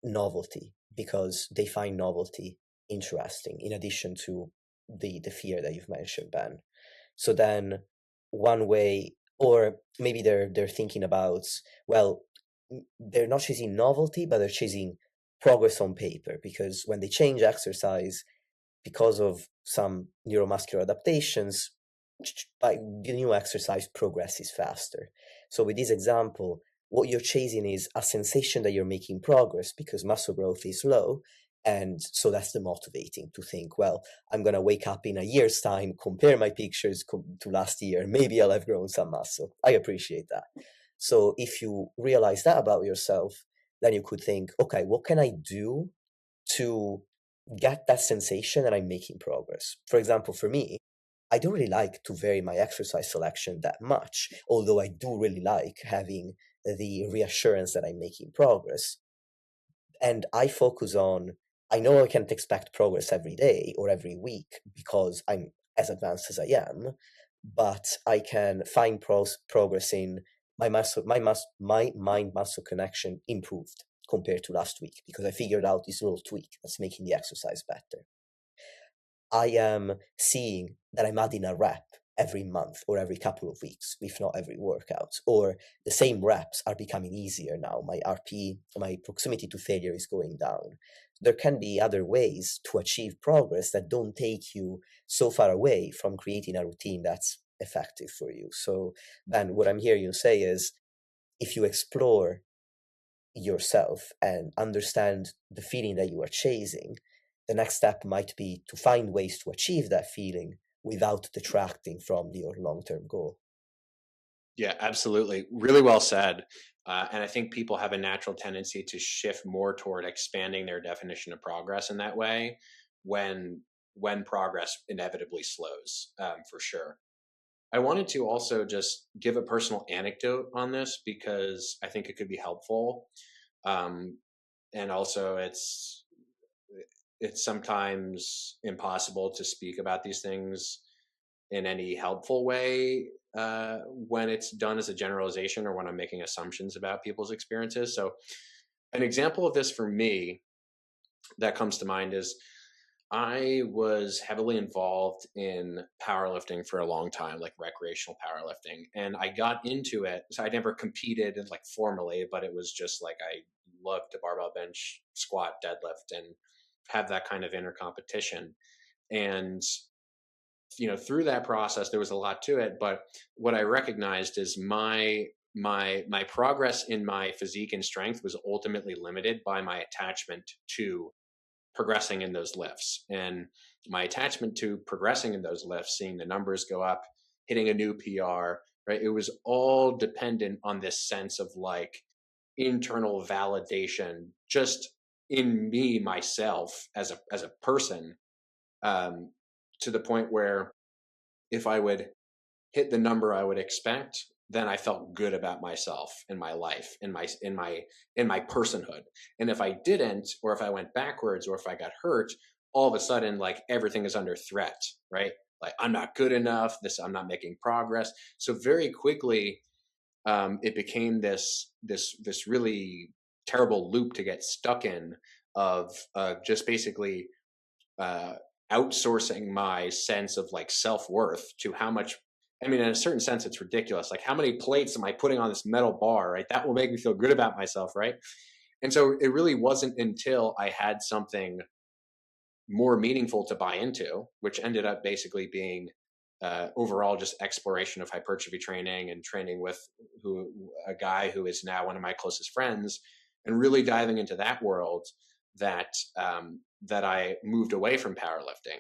novelty because they find novelty interesting in addition to the fear that you've mentioned, Ben. So then one way, or maybe they're thinking about, well, they're not chasing novelty, but they're chasing progress on paper because when they change exercise because of some neuromuscular adaptations, by the new exercise progresses faster. So with this example, what you're chasing is a sensation that you're making progress because muscle growth is low. And so that's the motivating to think, well, I'm going to wake up in a year's time, compare my pictures to last year, maybe I'll have grown some muscle. I appreciate that. So if you realize that about yourself, then you could think, okay, what can I do to get that sensation that I'm making progress? For example, for me, I don't really like to vary my exercise selection that much, although I do really like having the reassurance that I'm making progress. And I focus on, I know I can't expect progress every day or every week because I'm as advanced as I am, but I can find progress in my mind muscle connection improved compared to last week because I figured out this little tweak that's making the exercise better. I am seeing that I'm adding a rep every month or every couple of weeks, if not every workout, or the same reps are becoming easier now. My RP, my proximity to failure is going down. There can be other ways to achieve progress that don't take you so far away from creating a routine that's effective for you. So, Ben, what I'm hearing you say is if you explore yourself and understand the feeling that you are chasing, the next step might be to find ways to achieve that feeling without detracting from your long-term goal. Yeah, absolutely. Really well said. And I think people have a natural tendency to shift more toward expanding their definition of progress in that way when progress inevitably slows, for sure. I wanted to also just give a personal anecdote on this because I think it could be helpful. Um, and also, it's sometimes impossible to speak about these things in any helpful way when it's done as a generalization or when I'm making assumptions about people's experiences. So, an example of this for me that comes to mind is I was heavily involved in powerlifting for a long time, like recreational powerlifting. And I got into it. So I never competed like formally, but it was just like I loved to barbell bench, squat, deadlift, and have that kind of inner competition. And through that process there was a lot to it, but what I recognized is my progress in my physique and strength was ultimately limited by my attachment to progressing in those lifts, and my attachment to progressing in those lifts, seeing the numbers go up, hitting a new PR, right? It was all dependent on this sense of like internal validation just in me myself as a person, um, to the point where if I would hit the number I would expect, then I felt good about myself and my life and my personhood. And if I didn't, or if I went backwards, or if I got hurt, all of a sudden, like everything is under threat, right? Like I'm not good enough. I'm not making progress. So very quickly, it became this really terrible loop to get stuck in of just basically uh, outsourcing my sense of like self-worth to how much. I mean, in a certain sense it's ridiculous, like how many plates am I putting on this metal bar, right? That will make me feel good about myself, right? And so it really wasn't until I had something more meaningful to buy into, which ended up basically being overall just exploration of hypertrophy training and training with a guy who is now one of my closest friends, and really diving into that world that that I moved away from powerlifting.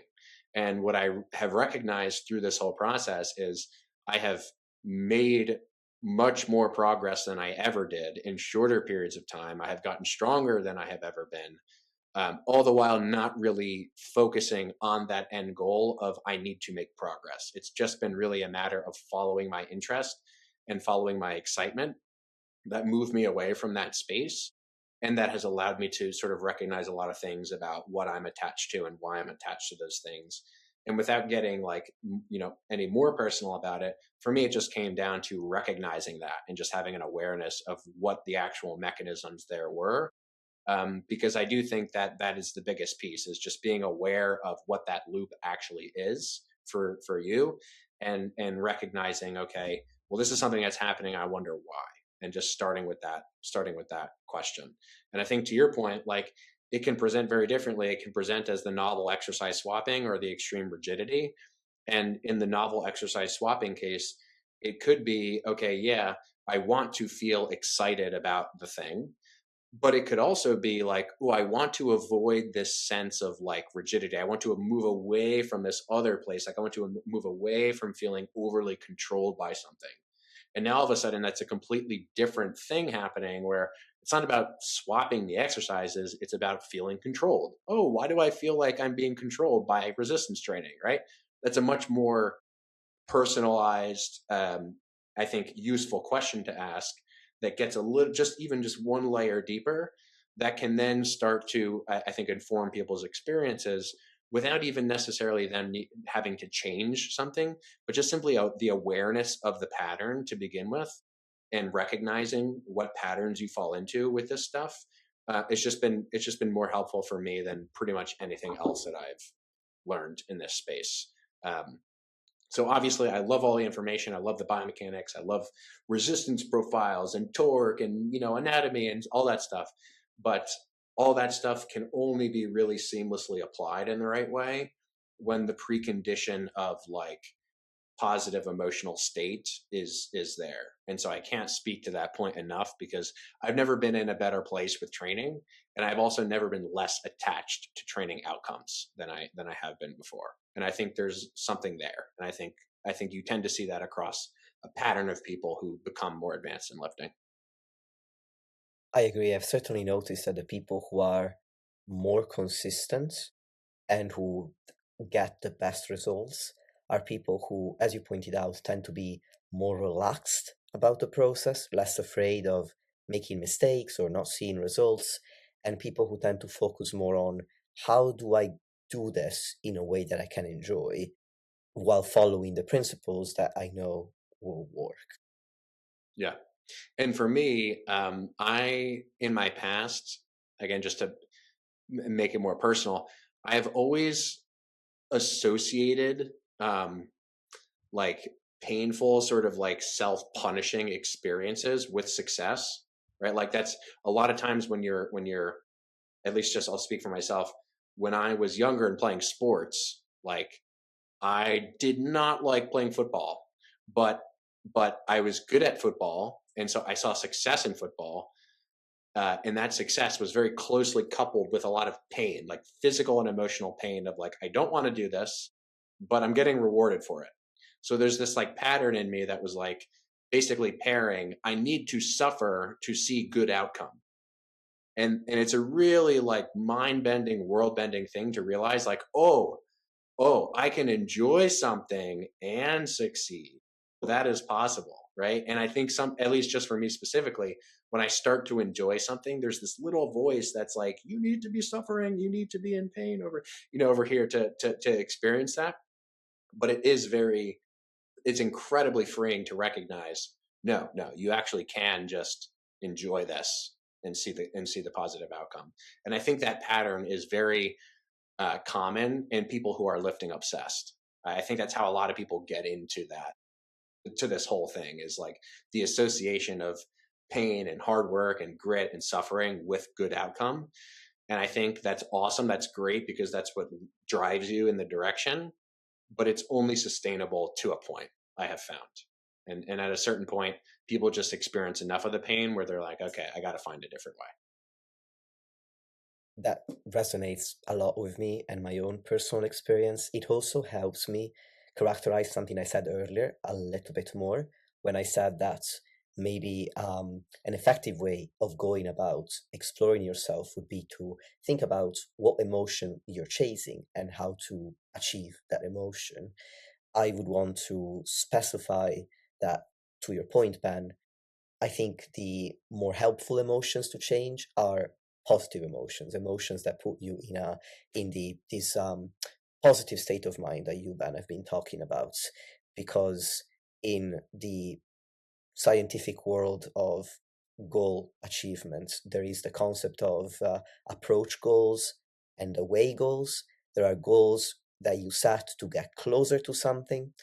And what I have recognized through this whole process is I have made much more progress than I ever did in shorter periods of time. I have gotten stronger than I have ever been, all the while not really focusing on that end goal of I need to make progress. It's just been really a matter of following my interest and following my excitement that moved me away from that space. And that has allowed me to sort of recognize a lot of things about what I'm attached to and why I'm attached to those things. And without getting like, any more personal about it, for me, it just came down to recognizing that and just having an awareness of what the actual mechanisms there were. Because I do think that that is the biggest piece is just being aware of what that loop actually is for you, and recognizing, okay, well, this is something that's happening. I wonder why, and just starting with that question. And I think to your point, like it can present very differently. It can present as the novel exercise swapping or the extreme rigidity. And in the novel exercise swapping case, it could be, okay, yeah, I want to feel excited about the thing, but it could also be like, oh, I want to avoid this sense of like rigidity. I want to move away from this other place. Like I want to move away from feeling overly controlled by something. And now all of a sudden, that's a completely different thing happening where it's not about swapping the exercises. It's about feeling controlled. Oh, why do I feel like I'm being controlled by resistance training? Right. That's a much more personalized, I think, useful question to ask that gets a little, just one layer deeper, that can then start to, I think, inform people's experiences without even necessarily them having to change something, but just simply the awareness of the pattern to begin with, and recognizing what patterns you fall into with this stuff. It's just been more helpful for me than pretty much anything else that I've learned in this space. Um, so obviously, I love all the information. I love the biomechanics. I love resistance profiles and torque and anatomy and all that stuff. But all that stuff can only be really seamlessly applied in the right way when the precondition of like positive emotional state is there. And so I can't speak to that point enough because I've never been in a better place with training, and I've also never been less attached to training outcomes than I have been before. And I think there's something there. And I think you tend to see that across a pattern of people who become more advanced in lifting. I agree. I've certainly noticed that the people who are more consistent and who get the best results are people who, as you pointed out, tend to be more relaxed about the process, less afraid of making mistakes or not seeing results, and people who tend to focus more on how do I do this in a way that I can enjoy while following the principles that I know will work. Yeah. And for me, I, in my past, again, just to make it more personal, I have always associated like painful sort of like self-punishing experiences with success, right? Like that's a lot of times when you're at least, just I'll speak for myself, when I was younger and playing sports, like I did not like playing football, but I was good at football, and so I saw success in football, and that success was very closely coupled with a lot of pain, like physical and emotional pain of like, I don't want to do this, but I'm getting rewarded for it. So there's this like pattern in me that was like basically pairing, I need to suffer to see good outcome. And it's a really like mind bending, world bending thing to realize like, oh, I can enjoy something and succeed. That is possible, right? And I think at least just for me specifically, when I start to enjoy something, there's this little voice that's like, you need to be suffering, you need to be in pain over here to experience that. But it's incredibly freeing to recognize, no, you actually can just enjoy this and see the positive outcome. And I think that pattern is very common in people who are lifting obsessed. I think that's how a lot of people get into that, to this whole thing, is like the association of pain and hard work and grit and suffering with good outcome. And I think that's awesome. That's great because that's what drives you in the direction, but it's only sustainable to a point, I have found. And at a certain point, people just experience enough of the pain where they're like, okay, I got to find a different way. that resonates a lot with me and my own personal experience. It also helps me characterize something I said earlier a little bit more when I said that maybe an effective way of going about exploring yourself would be to think about what emotion you're chasing and how to achieve that emotion. I would want to specify that, to your point, Ben. I think the more helpful emotions to change are positive emotions, emotions that put you in the this positive state of mind that you, Ben, have been talking about. Because in the scientific world of goal achievement, there is the concept of approach goals and away goals. There are goals that you set to get closer to something,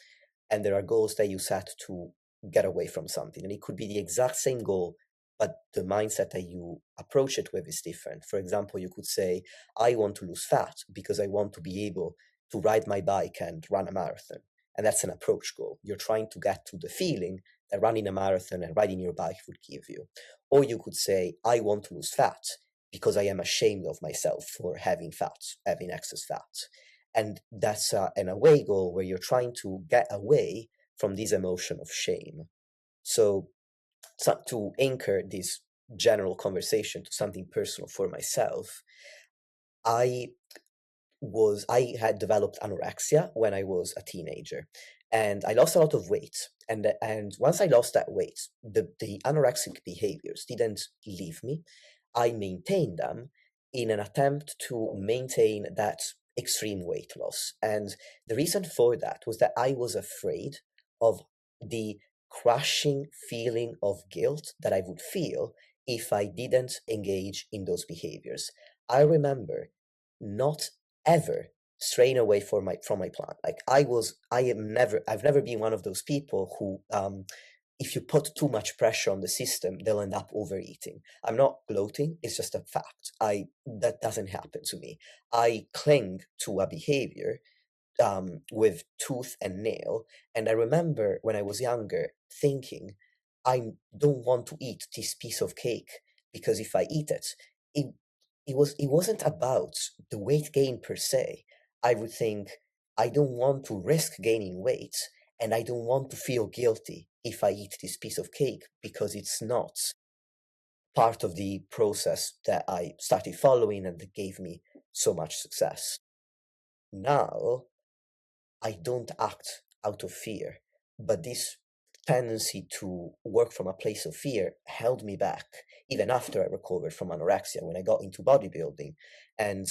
and there are goals that you set to get away from something. And it could be the exact same goal, but the mindset that you approach it with is different. For example, you could say, I want to lose fat because I want to be able to ride my bike and run a marathon. And that's an approach goal. You're trying to get to the feeling that running a marathon and riding your bike would give you. Or you could say, I want to lose fat because I am ashamed of myself for having fat, having excess fat. And that's an away goal where you're trying to get away from this emotion of shame. So, to anchor this general conversation to something personal for myself, I I had developed anorexia when I was a teenager, and I lost a lot of weight. And once I lost that weight, the anorexic behaviors didn't leave me. I maintained them in an attempt to maintain that extreme weight loss. And the reason for that was that I was afraid of the crushing feeling of guilt that I would feel if I didn't engage in those behaviors. I remember not ever straying away from my plan. Like I've never been one of those people who if you put too much pressure on the system, they'll end up overeating. I'm not gloating, it's just a fact. I That doesn't happen to me. I cling to a behavior with tooth and nail. And I remember when I was younger thinking, I don't want to eat this piece of cake because if I eat it, it it wasn't about the weight gain per se. I would think I don't want to risk gaining weight and I don't want to feel guilty if I eat this piece of cake because it's not part of the process that I started following and that gave me so much success. Now I don't act out of fear, but this tendency to work from a place of fear held me back even after I recovered from anorexia when I got into bodybuilding. And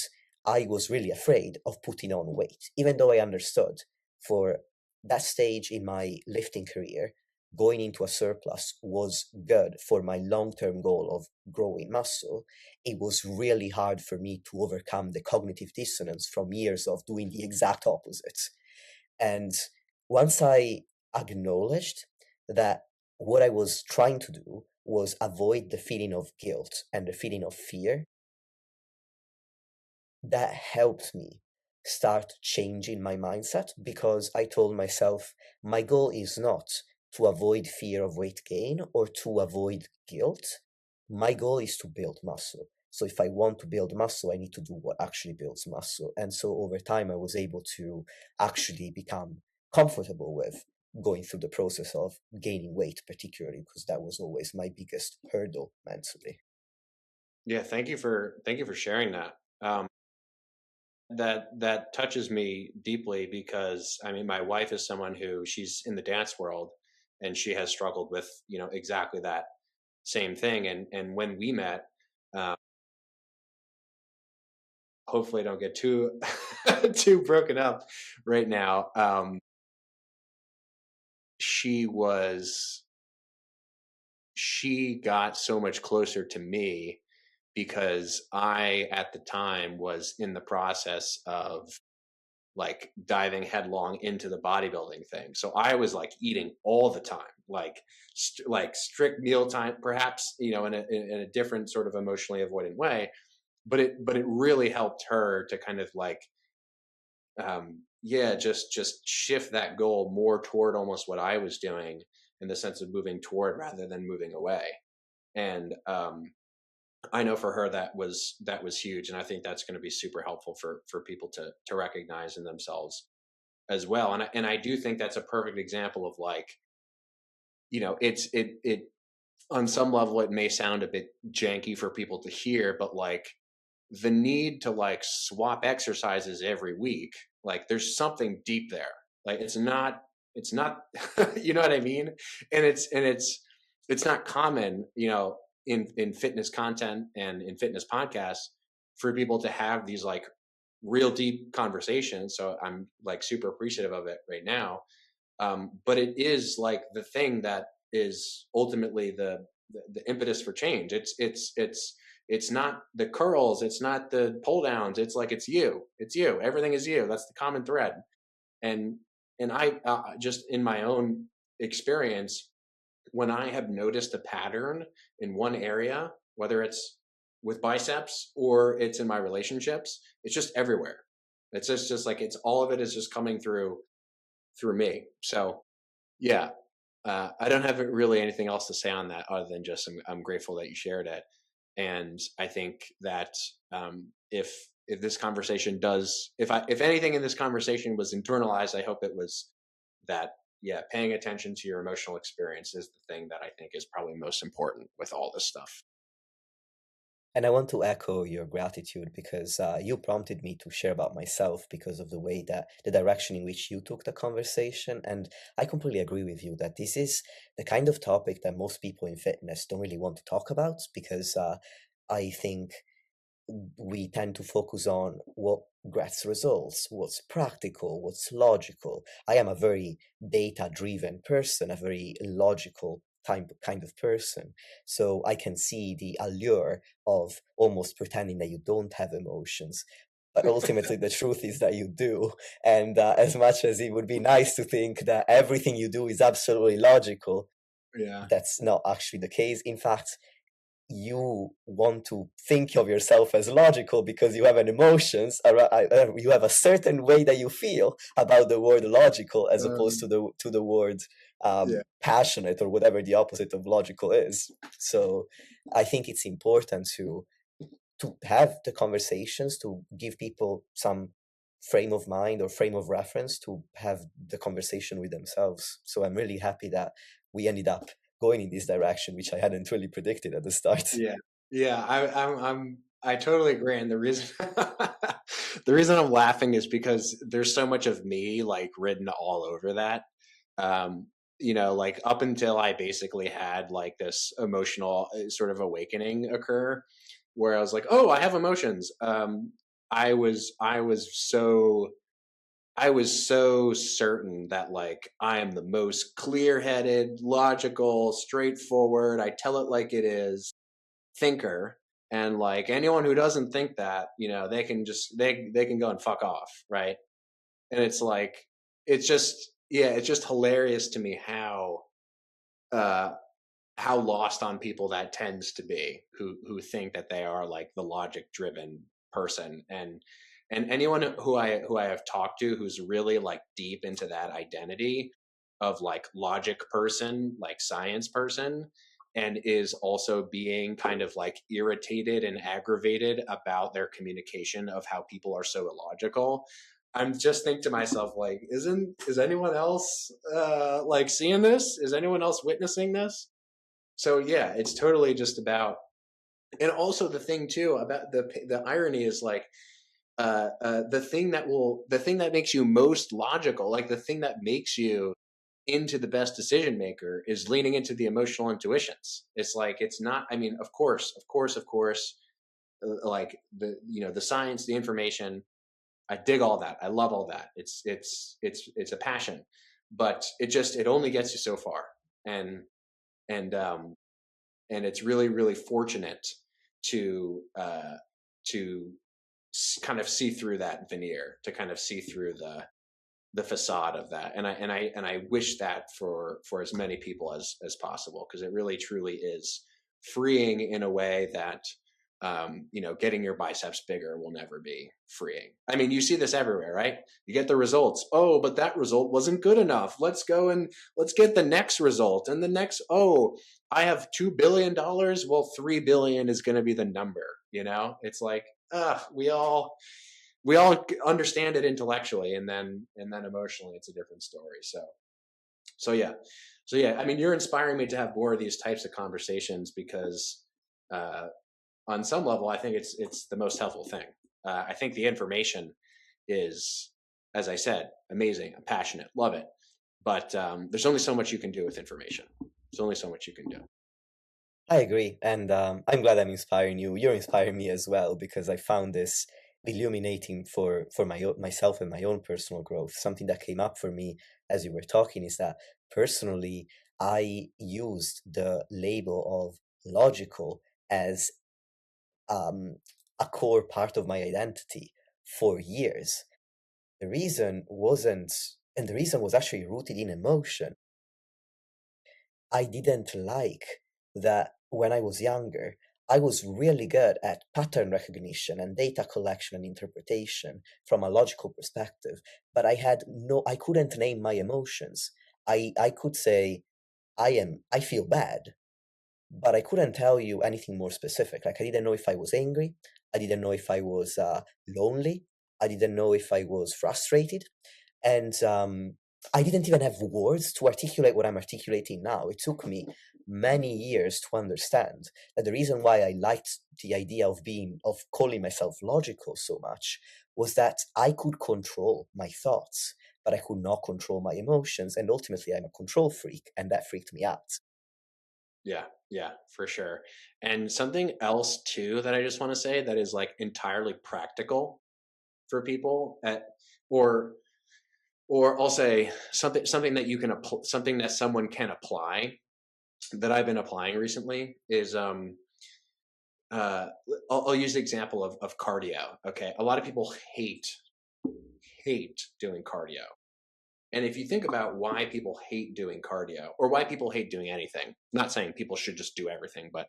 I was really afraid of putting on weight, even though I understood for that stage in my lifting career, going into a surplus was good for my long term goal of growing muscle. It was really hard for me to overcome the cognitive dissonance from years of doing the exact opposite. And once I acknowledged that what I was trying to do was avoid the feeling of guilt and the feeling of fear, that helped me start changing my mindset because I told myself my goal is not to avoid fear of weight gain or to avoid guilt. My goal is to build muscle. So if I want to build muscle, I need to do what actually builds muscle. And so over time, I was able to actually become comfortable with going through the process of gaining weight, particularly because that was always my biggest hurdle mentally. Yeah, thank you for sharing that. That touches me deeply because I mean, my wife is someone who she's in the dance world, and she has struggled with exactly that same thing. And when we met, uh, hopefully, I don't get too too broken up right now. She was she got so much closer to me because I, at the time, was in the process of like diving headlong into the bodybuilding thing. So I was like eating all the time, like like strict meal time, perhaps in a different sort of emotionally avoidant way. But it really helped her to kind of like yeah, just shift that goal more toward almost what I was doing in the sense of moving toward rather than moving away. And I know for her that was huge, and I think that's going to be super helpful for people to recognize in themselves as well. And I do think that's a perfect example of like, it on some level it may sound a bit janky for people to hear, but like the need to like swap exercises every week, like there's something deep there. Like it's not you know what I mean? And it's not common, in fitness content and in fitness podcasts for people to have these like real deep conversations. So I'm like super appreciative of it right now. But it is like the thing that is ultimately the impetus for change. It's not the curls, it's not the pull downs. It's like it's you. Everything is you. That's the common thread. And I just in my own experience, when I have noticed a pattern in one area, whether it's with biceps or it's in my relationships, it's just everywhere. It's just like it's all of it is just coming through me. So yeah, I don't have really anything else to say on that other than just I'm grateful that you shared it. And I think that if this conversation does, if anything in this conversation was internalized, I hope it was that, yeah, paying attention to your emotional experience is the thing that I think is probably most important with all this stuff. And I want to echo your gratitude because you prompted me to share about myself because of the way that the direction in which you took the conversation. And I completely agree with you that this is the kind of topic that most people in fitness don't really want to talk about because I think we tend to focus on what gets results, what's practical, what's logical. I am a very data driven person, a very logical kind of person. So I can see the allure of almost pretending that you don't have emotions. But ultimately, the truth is that you do. And as much as it would be nice to think that everything you do is absolutely logical, Yeah. that's not actually the case. In fact, you want to think of yourself as logical because you have an emotions, you have a certain way that you feel about the word logical as opposed Um, to the word yeah. passionate or whatever the opposite of logical is. So I think it's important to have the conversations, to give people some frame of mind or frame of reference to have the conversation with themselves. So I'm really happy that we ended up going in this direction, which I hadn't really predicted at the start. Yeah. Yeah. I totally agree. And the reason, the reason I'm laughing is because there's so much of me like written all over that. Um, like up until I basically had like this emotional sort of awakening occur where I was like, oh, I have emotions. I was so certain that like I am the most clear-headed, logical, straightforward, I tell it like it is thinker, and like anyone who doesn't think that, they can just they can go and fuck off, right? And it's like it's just yeah, it's just hilarious to me uh how lost on people that tends to be who think that they are like the logic driven person. And anyone who I have talked to who's really like deep into that identity of like logic person, like science person, and is also being kind of like irritated and aggravated about their communication of how people are so illogical, I'm just think to myself like, is anyone else like seeing this? Is anyone else witnessing this? So yeah, it's totally just about, and also the thing too about the irony is like, the thing that makes you most logical, like the thing that makes you into the best decision maker, is leaning into the emotional intuitions. It's like it's not. I mean, of course, like the science, the information. I dig all that. I love all that. It's a passion, but it only gets you so far, and and um and it's really really fortunate to to kind of see through that veneer, to kind of see through the facade of that. And I wish that for as many people as possible, because it really truly is freeing in a way that getting your biceps bigger will never be freeing. I mean, you see this everywhere, right? You get the results. Oh, but that result wasn't good enough. Let's go and let's get the next result and the next. Oh, I have $2 billion. Well, 3 billion is going to be the number. It's like, we all understand it intellectually, and then emotionally, it's a different story. So yeah, I mean, you're inspiring me to have more of these types of conversations because, uh, on some level, I think it's the most helpful thing. I think the information is, as I said, amazing. I'm passionate, love it, but there's only so much you can do with information. There's only so much you can do. I agree, and I'm glad I'm inspiring you. You're inspiring me as well because I found this illuminating for myself and my own personal growth. Something that came up for me as you were talking is that personally, I used the label of logical as um, a core part of my identity for years. The reason wasn't, and the reason was actually rooted in emotion. I didn't like that when I was younger, I was really good at pattern recognition and data collection and interpretation from a logical perspective, but I couldn't name my emotions. I could say, I feel bad, but I couldn't tell you anything more specific. Like, I didn't know if I was angry. I didn't know if I was lonely. I didn't know if I was frustrated. And I didn't even have words to articulate what I'm articulating now. It took me many years to understand that the reason why I liked the idea of calling myself logical so much was that I could control my thoughts, but I could not control my emotions. And ultimately, I'm a control freak, and that freaked me out. Yeah, yeah, for sure. And something else too that I just want to say that is like entirely practical for people or or I'll say something that something that someone can apply, that I've been applying recently is, uh I'll use the example of cardio. Okay, a lot of people hate doing cardio. And if you think about why people hate doing cardio, or why people hate doing anything, not saying people should just do everything, but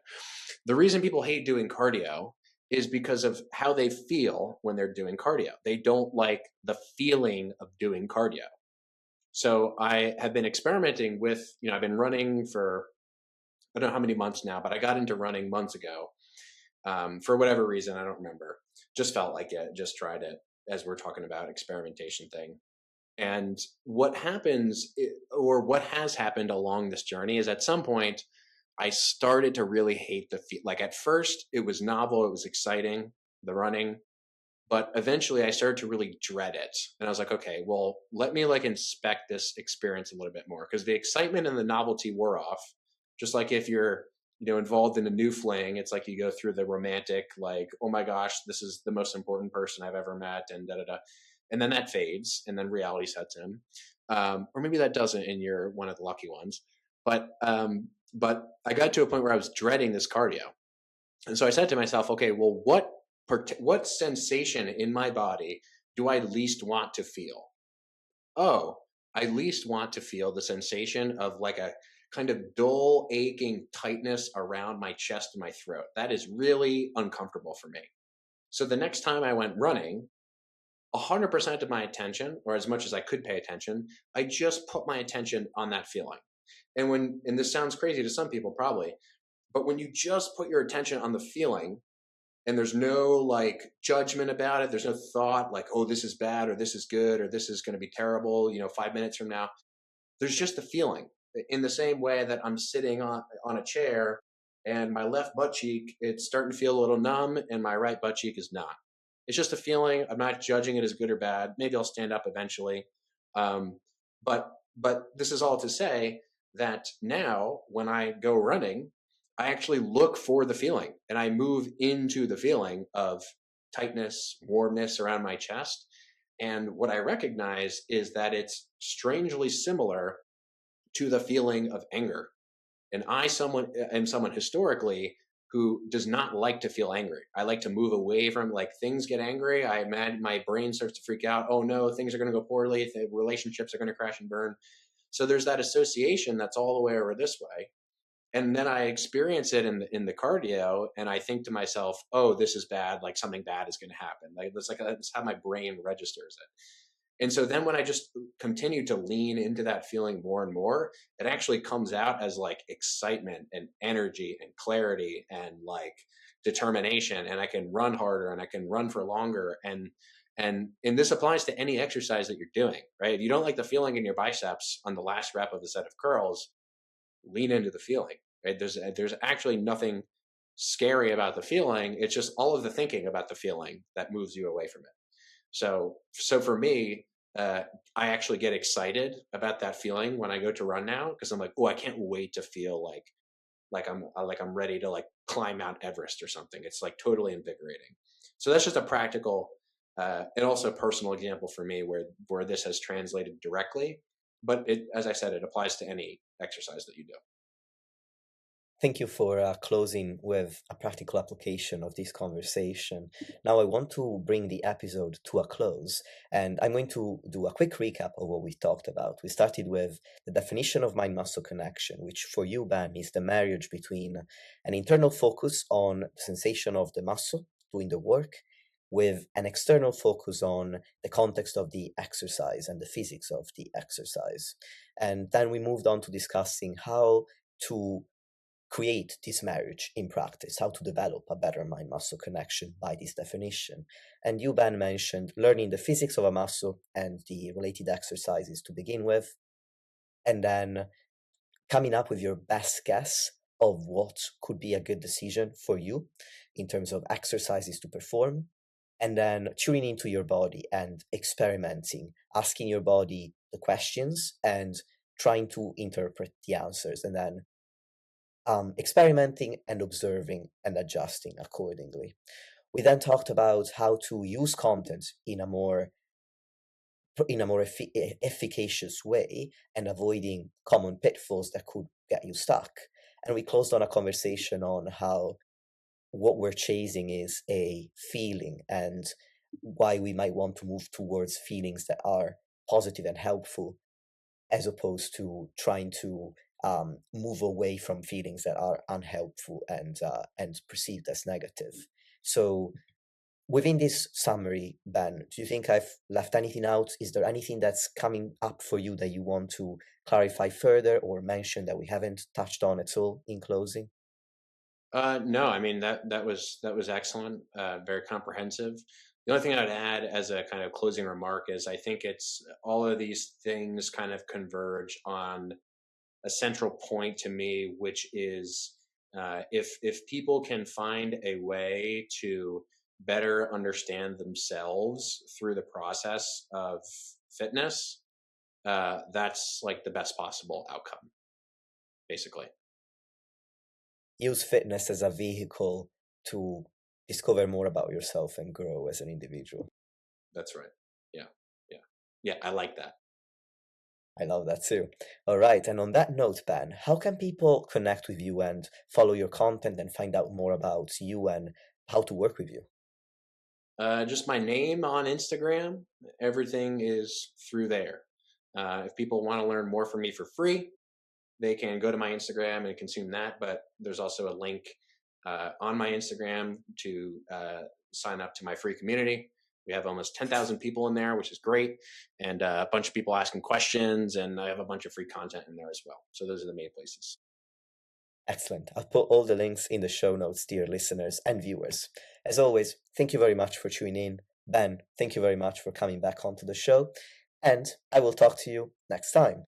the reason people hate doing cardio is because of how they feel when they're doing cardio. They don't like the feeling of doing cardio. So I have been experimenting with, I've been running for, I don't know how many months now, but I got into running months ago. For whatever reason, I don't remember. Just felt like it, just tried it, as we're talking about experimentation thing. And what happens, or what has happened along this journey, is at some point I started to really hate the feel. Like, at first, it was novel, it was exciting, the running, but eventually I started to really dread it. And I was like, okay, well, let me like inspect this experience a little bit more, because the excitement and the novelty wore off. Just like if you're, involved in a new fling, it's like you go through the romantic, like, oh my gosh, this is the most important person I've ever met, and da da da. And then that fades, and then reality sets in. Or maybe that doesn't, and you're one of the lucky ones. But I got to a point where I was dreading this cardio. And so I said to myself, okay, well, what sensation in my body do I least want to feel? Oh, I least want to feel the sensation of like a kind of dull, aching tightness around my chest and my throat. That is really uncomfortable for me. So the next time I went running, 100% of my attention, or as much as I could pay attention, I just put my attention on that feeling. And this sounds crazy to some people probably, but when you just put your attention on the feeling, and there's no like judgment about it, there's no thought like, oh, this is bad, or this is good, or this is going to be terrible, 5 minutes from now. There's just the feeling. In the same way that I'm sitting on a chair, and my left butt cheek, it's starting to feel a little numb, and my right butt cheek is not. It's just a feeling. I'm not judging it as good or bad. Maybe I'll stand up eventually. Um, but this is all to say that now when I go running, I actually look for the feeling, and I move into the feeling of tightness, warmness around my chest. And what I recognize is that it's strangely similar to the feeling of anger. And am someone historically who does not like to feel angry. I like to move away from, like, things get angry. I imagine my brain starts to freak out. Oh no, things are going to go poorly. The relationships are going to crash and burn. So there's that association that's all the way over this way. And then I experience it in the cardio, and I think to myself, oh, this is bad. Like, something bad is going to happen. Like, that's how my brain registers it. And so then when I just continue to lean into that feeling more and more, it actually comes out as like excitement and energy and clarity and like determination. And I can run harder and I can run for longer. And this applies to any exercise that you're doing, right? If you don't like the feeling in your biceps on the last rep of a set of curls, lean into the feeling, right? There's actually nothing scary about the feeling. It's just all of the thinking about the feeling that moves you away from it. So for me, I actually get excited about that feeling when I go to run now because I'm like, oh, I can't wait to feel like I'm ready to like climb Mount Everest or something. It's like totally invigorating. So that's just a practical and also personal example for me where this has translated directly. But as I said, it applies to any exercise that you do. Thank you for closing with a practical application of this conversation. Now, I want to bring the episode to a close, and I'm going to do a quick recap of what we talked about. We started with the definition of mind muscle connection, which for you, Ben, is the marriage between an internal focus on the sensation of the muscle doing the work with an external focus on the context of the exercise and the physics of the exercise. And then we moved on to discussing how to create this marriage in practice, how to develop a better mind muscle connection by this definition. And you, Ben, mentioned learning the physics of a muscle and the related exercises to begin with, and then coming up with your best guess of what could be a good decision for you in terms of exercises to perform, and then tuning into your body and experimenting, asking your body the questions and trying to interpret the answers, and then experimenting and observing and adjusting accordingly. We then talked about how to use content in a more efficacious way and avoiding common pitfalls that could get you stuck. And we closed on a conversation on how what we're chasing is a feeling and why we might want to move towards feelings that are positive and helpful as opposed to trying to move away from feelings that are unhelpful and perceived as negative. So within this summary, Ben, do you think I've left anything out? Is there anything that's coming up for you that you want to clarify further or mention that we haven't touched on at all in closing? No, I mean that was excellent, very comprehensive. The only thing I'd add as a kind of closing remark is I think it's all of these things kind of converge on a central point to me, which is if people can find a way to better understand themselves through the process of fitness, that's like the best possible outcome, basically. Use fitness as a vehicle to discover more about yourself and grow as an individual. That's right. Yeah, yeah, yeah. I like that. I love that too. All right. And on that note, Ben, how can people connect with you and follow your content and find out more about you and how to work with you? Just my name on Instagram. Everything is through there. If people want to learn more from me for free, they can go to my Instagram and consume that. But there's also a link on my Instagram to sign up to my free community. We have almost 10,000 people in there, which is great, and a bunch of people asking questions, and I have a bunch of free content in there as well. So those are the main places. Excellent. I'll put all the links in the show notes, dear listeners and viewers. As always, thank you very much for tuning in. Ben, thank you very much for coming back onto the show, and I will talk to you next time.